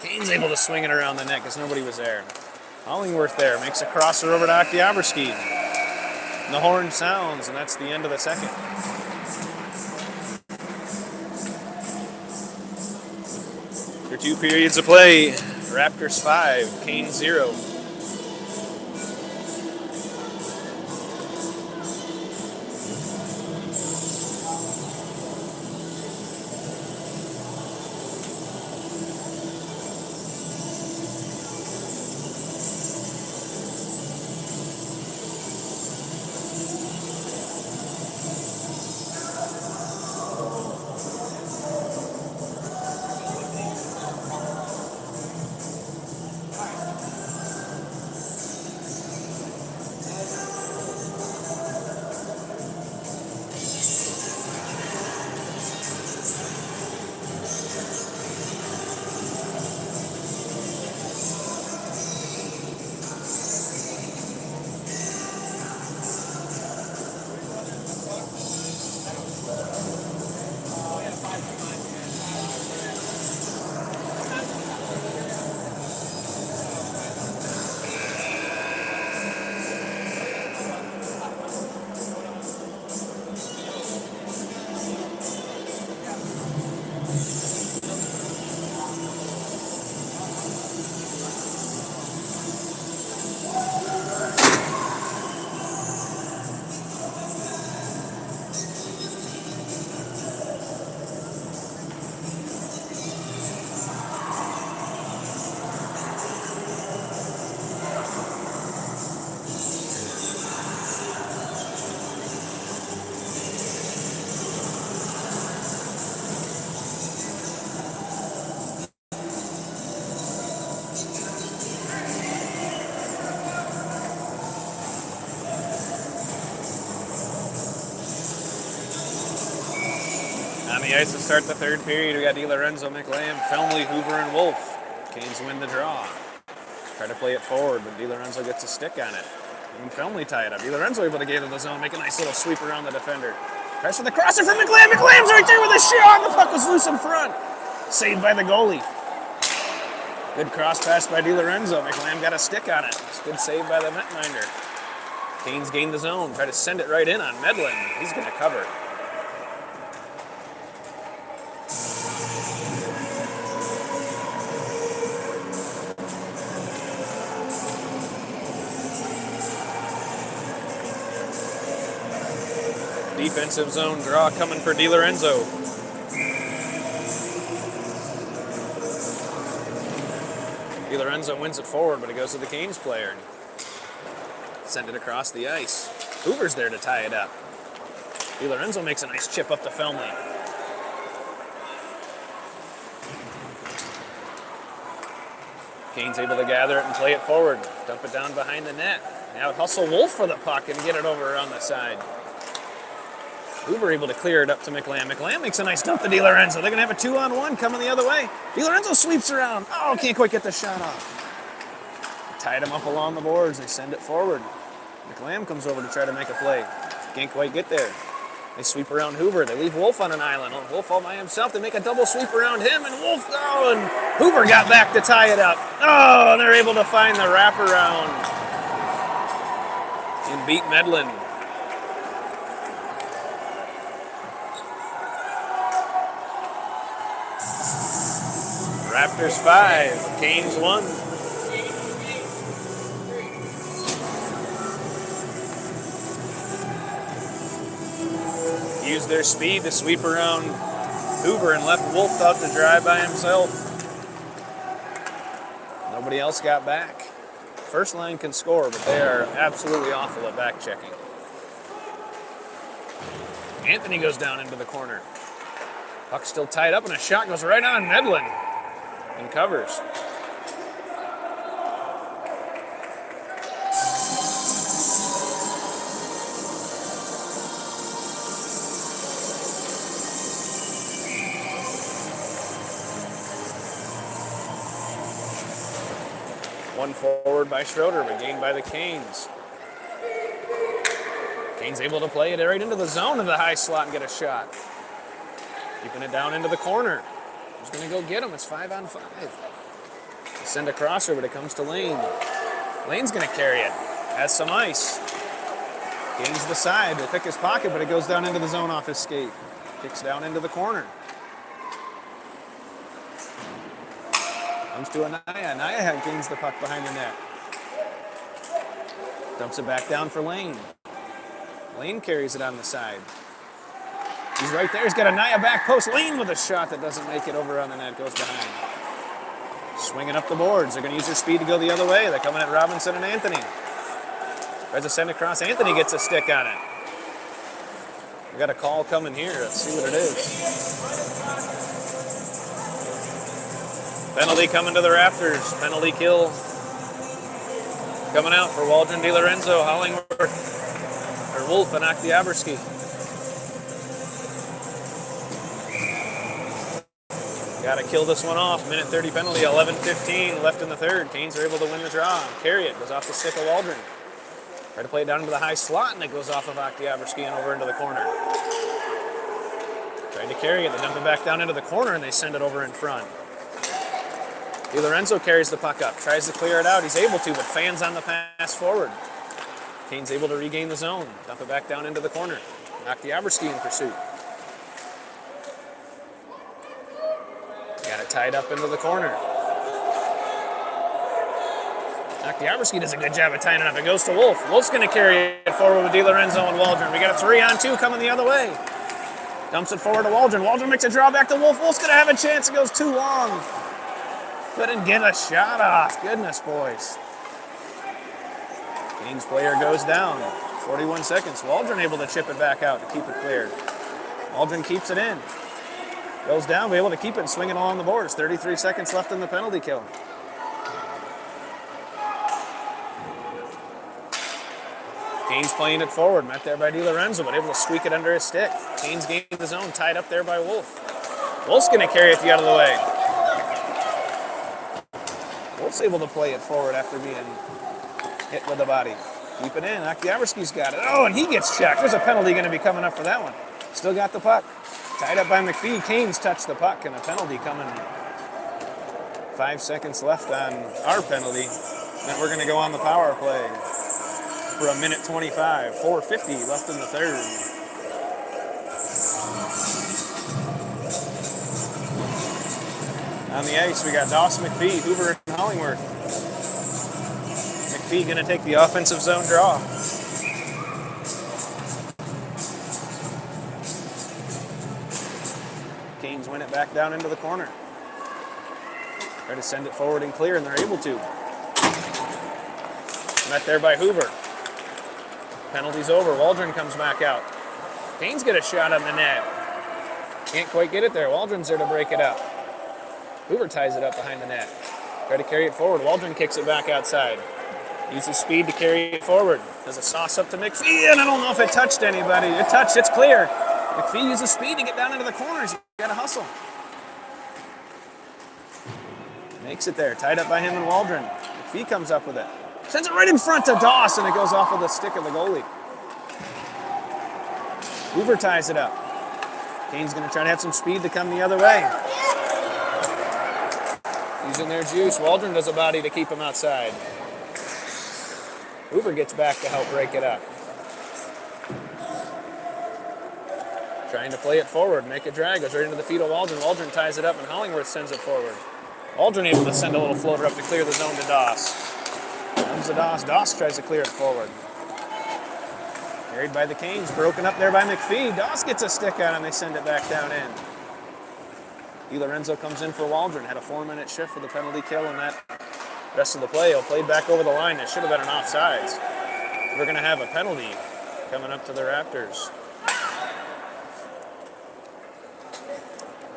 Canes able to swing it around the net because nobody was there. Hollingworth there makes a crosser over to Oktiabrski. And the horn sounds, and that's the end of the second. After 2 periods of play, Raptors 5, Canes 0. On the ice to start the third period, we got DiLorenzo, McLam, Felmley, Hoover, and Wolf. Canes win the draw. Try to play it forward, but DiLorenzo gets a stick on it. And Felmley tie it up. DiLorenzo able to get to the zone, make a nice little sweep around the defender. Tries for the crosser from McLam. McLam's right there with a shot. The puck was loose in front. Saved by the goalie. Good cross pass by DiLorenzo. McLam got a stick on it. Good save by the netminder. Canes gain the zone. Try to send it right in on Medlin. He's going to cover. Defensive zone draw coming for DiLorenzo. DiLorenzo wins it forward, but it goes to the Canes player. Send it across the ice. Hoover's there to tie it up. DiLorenzo makes a nice chip up to Felmley. Canes able to gather it and play it forward. Dump it down behind the net. Now hustle Wolf for the puck and get it over on the side. Hoover able to clear it up to McLam. McLam makes a nice dump to DiLorenzo. They're going to have a 2-on-1 coming the other way. DiLorenzo sweeps around. Oh, can't quite get the shot off. Tied him up along the boards. They send it forward. McLam comes over to try to make a play. Can't quite get there. They sweep around Hoover. They leave Wolf on an island. Wolf all by himself. They make a double sweep around him, and Wolf, oh, and Hoover got back to tie it up. Oh, and they're able to find the wraparound and beat Medlin. Raptors 5, Canes 1. Used their speed to sweep around Hoover and left Wolf out to dry by himself. Nobody else got back. First line can score, but they are absolutely awful at back checking. Anthony goes down into the corner. Puck still tied up, and a shot goes right on Medlin. And covers. One forward by Schroeder, but gained by the Canes. Canes able to play it right into the zone of the high slot and get a shot. Keeping it down into the corner. Who's going to go get him? It's 5-on-5. They send a crosser, but it comes to Lane. Lane's going to carry it. Has some ice. Gains the side. They pick his pocket, but it goes down into the zone off his skate. Kicks down into the corner. Comes to Anaya. Anaya gains the puck behind the net. Dumps it back down for Lane. Lane carries it on the side. He's right there. He's got Anaya back post. Lane with a shot that doesn't make it over on the net. Goes behind. Swinging up the boards. They're going to use their speed to go the other way. They're coming at Robinson and Anthony. Tries to send across. Anthony gets a stick on it. We got a call coming here. Let's see what it is. Penalty coming to the Raptors. Penalty kill coming out for Waldron, DiLorenzo, Hollingworth, or Wolf, and Oktyabrsky. Got to kill this one off. Minute 30 penalty, 11:15 left in the third. Canes are able to win the draw. Carry it. Goes off the stick of Waldron. Try to play it down into the high slot, and it goes off of Oktyabrsky and over into the corner. Tried to carry it. They dump it back down into the corner, and they send it over in front. DiLorenzo carries the puck up. Tries to clear it out. He's able to, but fans on the pass forward. Canes able to regain the zone. Dump it back down into the corner. Oktyabrsky in pursuit. Got it tied up into the corner. Oktyabrsky does a good job of tying it up. It goes to Wolf. Wolf's going to carry it forward with DiLorenzo and Waldron. We got a 3-on-2 coming the other way. Dumps it forward to Waldron. Waldron makes a draw back to Wolf. Wolf's going to have a chance. It goes too long. Couldn't get a shot off. Goodness, boys. Canes player goes down. 41 seconds. Waldron able to chip it back out to keep it clear. Waldron keeps it in. Goes down, be able to keep it and swing it along the boards. 33 seconds left in the penalty kill. Kane's playing it forward, met there by DiLorenzo, but able to squeak it under his stick. Kane's gained the zone, tied up there by Wolf. Wolf's going to carry it the other way. Wolf's able to play it forward after being hit with the body. Keep it in. Oktiabrski's got it. Oh, and he gets checked. There's a penalty going to be coming up for that one. Still got the puck. Tied up by McPhee. Kane's touched the puck, and a penalty coming. 5 seconds left on our penalty. Then we're going to go on the power play for a minute 25. 4:50 left in the third. On the ice, we got Doss, McPhee, Hoover, and Hollingworth. McPhee going to take the offensive zone draw. Canes win it back down into the corner. Try to send it forward and clear, and they're able to. Met there by Hoover. Penalty's over. Waldron comes back out. Canes get a shot on the net. Can't quite get it there. Waldron's there to break it up. Hoover ties it up behind the net. Try to carry it forward. Waldron kicks it back outside. Uses speed to carry it forward. Does a sauce up to McPhee, and I don't know if it touched anybody. It touched, it's clear. McPhee uses speed to get down into the corners. You gotta hustle. Makes it there, tied up by him and Waldron. McPhee comes up with it. Sends it right in front to Doss, and it goes off of the stick of the goalie. Hoover ties it up. Kane's gonna try to have some speed to come the other way. Using their juice. Waldron does a body to keep him outside. Hoover gets back to help break it up. Trying to play it forward, make a drag, goes right into the feet of Waldron. Waldron ties it up, and Hollingworth sends it forward. Waldron able to send a little floater up to clear the zone to Doss. Comes to Doss. Doss tries to clear it forward. Carried by the Canes, broken up there by McPhee. Doss gets a stick on him, they send it back down in. DiLorenzo comes in for Waldron. Had a 4-minute shift for the penalty kill in that rest of the play. He'll play back over the line. It should have been an offsides. We're going to have a penalty coming up to the Raptors.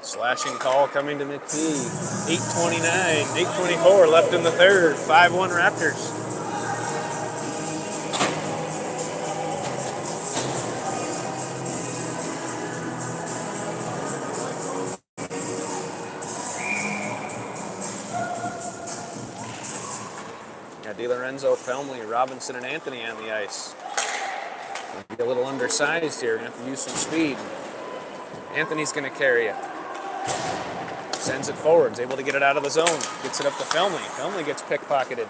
Slashing call coming to McPhee. 8:29, 8:24 left in the third. 5-1 Raptors. Got DiLorenzo, Felmley, Robinson, and Anthony on the ice. Be a little undersized here. Gonna have to use some speed. Anthony's going to carry it. Sends it forward. Is able to get it out of the zone. Gets it up to Felmley. Felmley gets pickpocketed.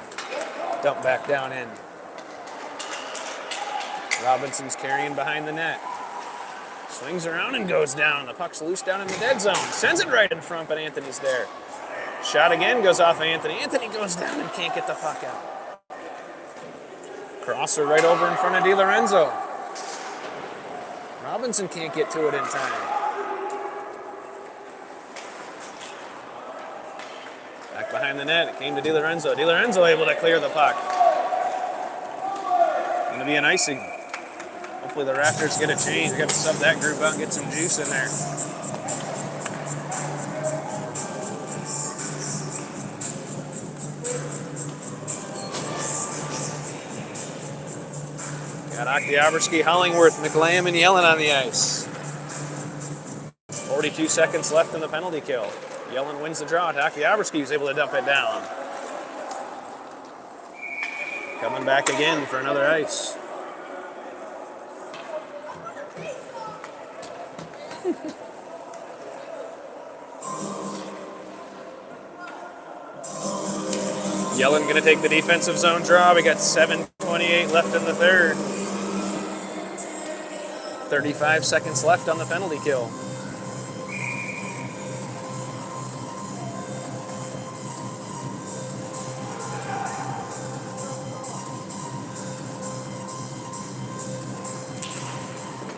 Dumped back down in. Robinson's carrying behind the net. Swings around and goes down. The puck's loose down in the dead zone. Sends it right in front, but Anthony's there. Shot again goes off of Anthony. Anthony goes down and can't get the puck out. Crosser right over in front of DiLorenzo. Robinson can't get to it in time. Back behind the net, it came to DiLorenzo. DiLorenzo able to clear the puck. Going to be an icing. Hopefully the Raptors get a change. We got to sub that group out and get some juice in there. Got Oktiabrski, Hollingworth, McLam, and Yellen on the ice. 42 seconds left in the penalty kill. Yellen wins the draw. Oktiabrski was able to dump it down. Coming back again for another ice. Yellen going to take the defensive zone draw. We got 7:28 left in the third. 35 seconds left on the penalty kill.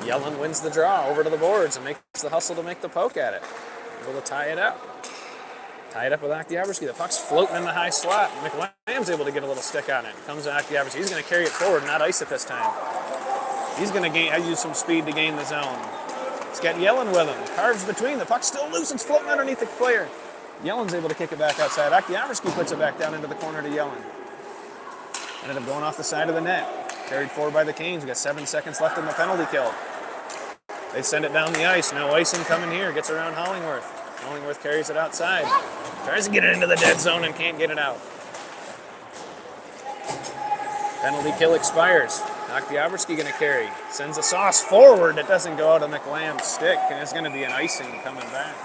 Yellen wins the draw over to the boards and makes the hustle to make the poke at it. Able to tie it up. Tie it up with Oktiabrski. The puck's floating in the high slot. McLam's able to get a little stick on it. Comes to Oktiabrski. He's going to carry it forward, not ice it this time. He's going to use some speed to gain the zone. He's got Yellen with him. Carves between. The puck's still loose. It's floating underneath the player. Yellen's able to kick it back outside. Oktiabrski puts it back down into the corner to Yellen. Ended up going off the side of the net. Carried forward by the Canes. We got 7 seconds left in the penalty kill. They send it down the ice. No icing coming here. Gets around Hollingworth. Hollingworth carries it outside. Tries to get it into the dead zone and can't get it out. Penalty kill expires. Oktyabrsky going to carry. Sends a sauce forward. It doesn't go out of McLamb's stick, and it's going to be an icing coming back.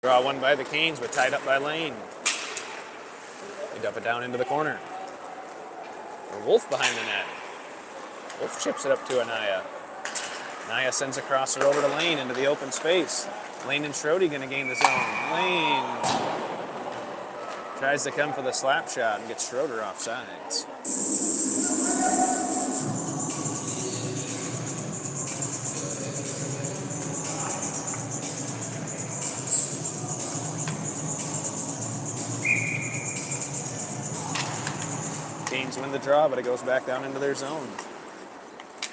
Draw one by the Canes, but tied up by Lane. They dump it down into the corner. Wolf behind the net. Wolf chips it up to Anaya. Anaya sends a crosser over to Lane into the open space. Lane and Schrody going to gain the zone. Lane tries to come for the slap shot and gets Schroeder off sides. Canes win the draw, but it goes back down into their zone.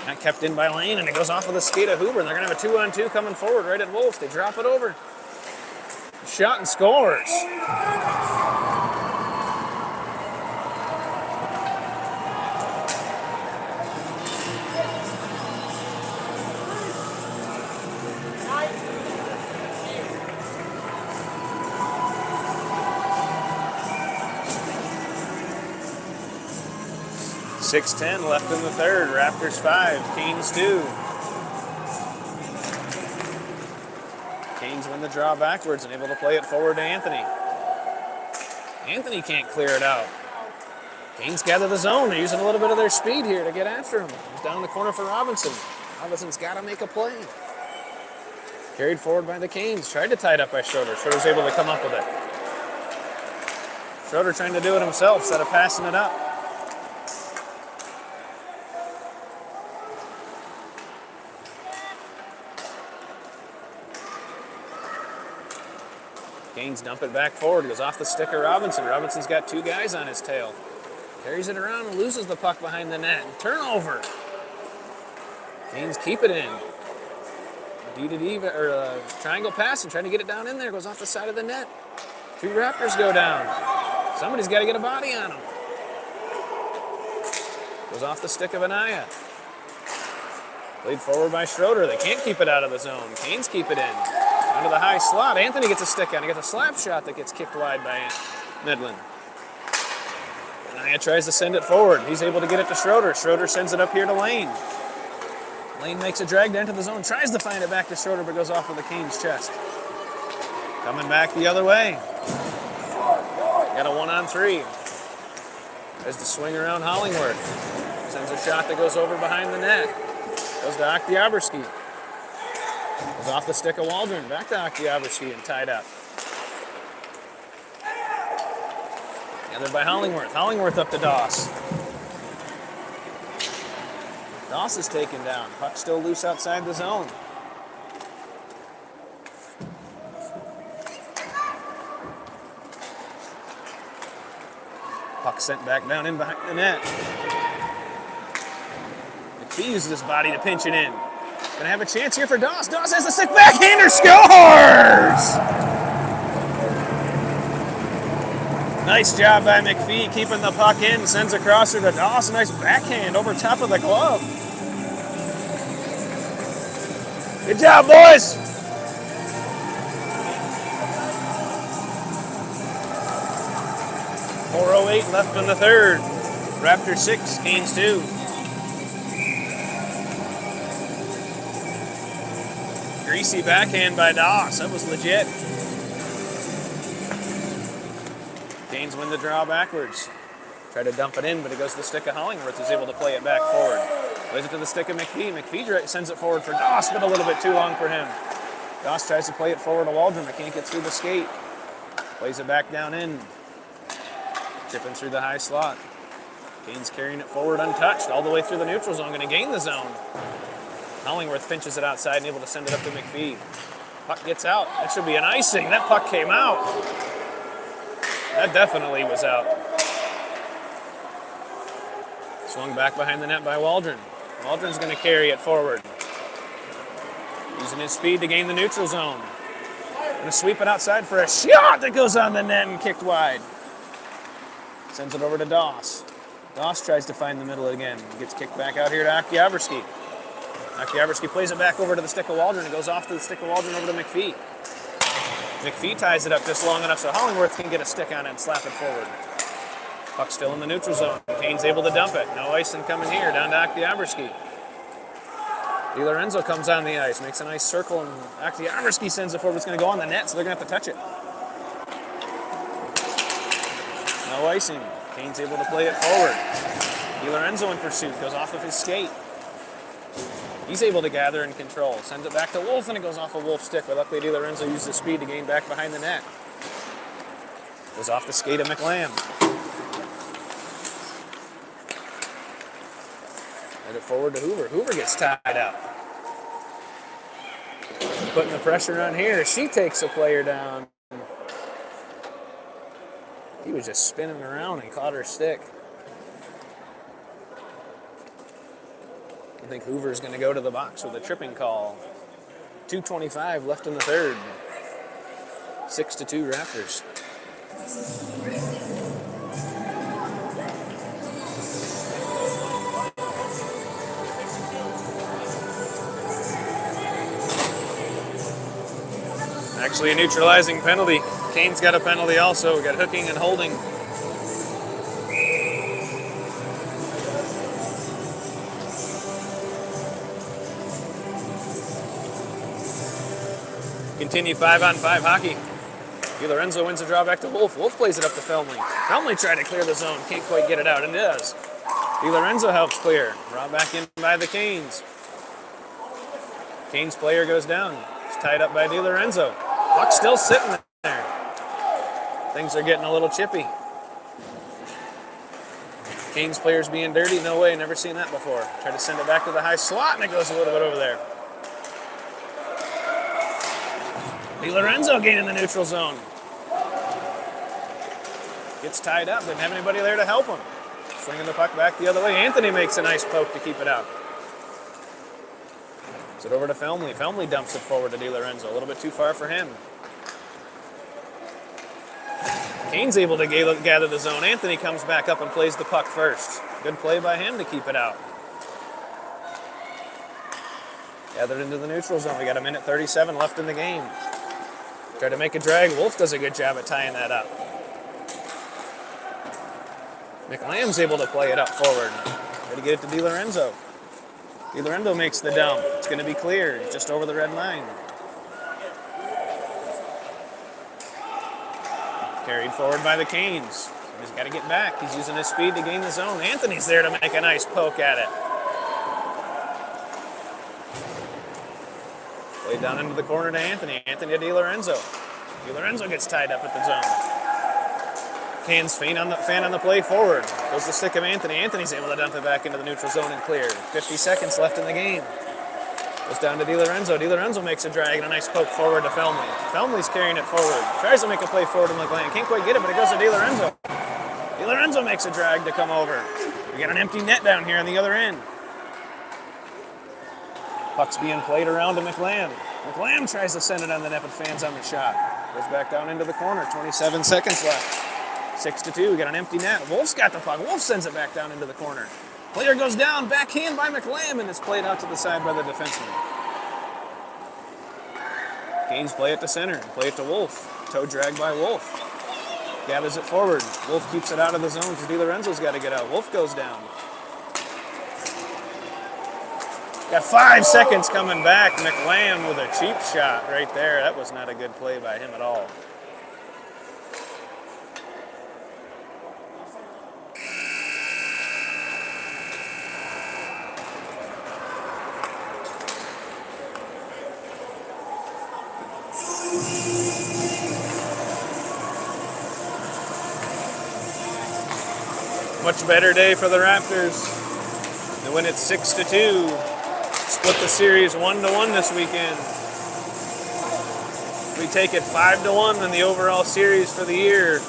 Not kept in by Lane, and it goes off with a skate of Huber, and they're going to have a 2-on-2 coming forward right at Wolf. They drop it over. Shot and scores. .6:10 left in the third. Raptors 5, Canes 2. Canes win the draw backwards and able to play it forward to Anthony. Anthony can't clear it out. Canes gather the zone. They're using a little bit of their speed here to get after him. He's down in the corner for Robinson. Robinson's got to make a play. Carried forward by the Canes. Tried to tie it up by Schroeder. Schroeder's able to come up with it. Schroeder trying to do it himself instead of passing it up. Canes dump it back forward. Goes off the stick of Robinson. Robinson's got 2 guys on his tail. Carries it around and loses the puck behind the net. Turnover. Canes keep it in. D-to-D, or triangle pass and trying to get it down in there. Goes off the side of the net. 2 Raptors go down. Somebody's got to get a body on him. Goes off the stick of Anaya. Played forward by Schroeder. They can't keep it out of the zone. Canes keep it in. Under the high slot. Anthony gets a stick on. He gets a slap shot that gets kicked wide by Midland. Anaya tries to send it forward. He's able to get it to Schroeder. Schroeder sends it up here to Lane. Lane makes a drag down to the zone. Tries to find it back to Schroeder, but goes off with the Canes' chest. Coming back the other way. Got a 1-on-3. Tries to swing around Hollingworth. Sends a shot that goes over behind the net. Goes to Oktyabrsky. Goes off the stick of Waldron. Back to Oktyabrsky and tied up. Gathered by Hollingworth. Hollingworth up to Doss. Doss is taken down. Puck still loose outside the zone. Puck sent back down in behind the net. McPhee uses his body to pinch it in. Gonna have a chance here for Doss. Doss has a sick backhander, scores! Nice job by McPhee keeping the puck in. Sends a crosser to Doss. A nice backhand over top of the glove. Good job, boys! .408 left in the third. Raptors 6, Canes 2. Greasy backhand by Doss. That was legit. Canes win the draw backwards. Try to dump it in, but it goes to the stick of Hollingworth, who's able to play it back forward. Plays it to the stick of McPhee. McPhee sends it forward for Doss, but a little bit too long for him. Doss tries to play it forward to Waldron, but can't get through the skate. Plays it back down in. Chipping through the high slot. Canes carrying it forward untouched, all the way through the neutral zone, going to gain the zone. Hollingworth pinches it outside and able to send it up to McPhee. Puck gets out. That should be an icing. That puck came out. That definitely was out. Swung back behind the net by Waldron. Waldron's going to carry it forward. Using his speed to gain the neutral zone. Going to sweep it outside for a shot that goes on the net and kicked wide. Sends it over to Doss. Doss tries to find the middle again. Gets kicked back out here to Oktyabrski. Oktyabrski plays it back over to the stick of Waldron. It goes off to the stick of Waldron over to McPhee. McPhee ties it up just long enough so Hollingworth can get a stick on it and slap it forward. Puck still in the neutral zone. Kane's able to dump it. No icing coming here. Down to Oktyabrski. DiLorenzo comes on the ice, makes a nice circle, and Oktyabrski sends it forward. It's going to go on the net, so they're going to have to touch it. No icing. Kane's able to play it forward. DiLorenzo in pursuit. Goes off of his skate. He's able to gather and control. Sends it back to Wolf, and it goes off a Wolf stick. But luckily, DiLorenzo uses his speed to gain back behind the net. Goes off the skate of McLam. Head it forward to Hoover. Hoover gets tied up. Putting the pressure on here. She takes a player down. He was just spinning around and caught her stick. I think Hoover's going to go to the box with a tripping call. 2:25 left in the third. 6-2 Raptors. Actually a neutralizing penalty. Kane's got a penalty also. We got hooking and holding. Continue 5-on-5 hockey. DiLorenzo wins the draw back to Wolf. Wolf plays it up to Felmley. Felmley tried to clear the zone. Can't quite get it out, and it does. DiLorenzo helps clear. Brought back in by the Canes. Canes player goes down. It's tied up by DiLorenzo. Puck's still sitting there. Things are getting a little chippy. Canes players being dirty? No way, never seen that before. Try to send it back to the high slot, and it goes a little bit over there. DiLorenzo gaining the neutral zone. Gets tied up, didn't have anybody there to help him. Swinging the puck back the other way. Anthony makes a nice poke to keep it out. It's it over to Felmley. Felmley dumps it forward to DiLorenzo. A little bit too far for him. Kane's able to gather the zone. Anthony comes back up and plays the puck first. Good play by him to keep it out. Gathered into the neutral zone. We got 1:37 left in the game. Try to make a drag. Wolf does a good job at tying that up. McLam's able to play it up forward. Try to get it to DiLorenzo. DiLorenzo makes the dump. It's going to be clear. Just over the red line. Carried forward by the Canes. He's got to get back. He's using his speed to gain the zone. Anthony's there to make a nice poke at it. Played down into the corner to Anthony. Anthony to DiLorenzo. DiLorenzo gets tied up at the zone. Canes fan on the play forward. Goes the stick of Anthony. Anthony's able to dump it back into the neutral zone and clear. 50 seconds left in the game. Goes down to DiLorenzo. DiLorenzo makes a drag and a nice poke forward to Felmley. Felmley's carrying it forward. Tries to make a play forward to McLean. Can't quite get it, but it goes to DiLorenzo. DiLorenzo makes a drag to come over. We got an empty net down here on the other end. Puck's being played around to McLam. McLam tries to send it on the net, but fans on the shot. Goes back down into the corner. 27 seconds left. 6-2. We got an empty net. Wolf's got the puck. Wolf sends it back down into the corner. Player goes down. Backhand by McLam, and it's played out to the side by the defenseman. Canes play it to center. Play it to Wolf. Toe drag by Wolf. Gathers it forward. Wolf keeps it out of the zone because DiLorenzo's got to get out. Wolf goes down. Got 5 seconds coming back. McLam with a cheap shot right there. That was not a good play by him at all. Much better day for the Raptors. They win it 6-2. Split the series 1-1 this weekend. We take it 5-1 in the overall series for the year.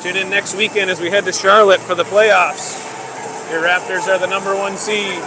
Tune in next weekend as we head to Charlotte for the playoffs. Your Raptors are the #1 seed.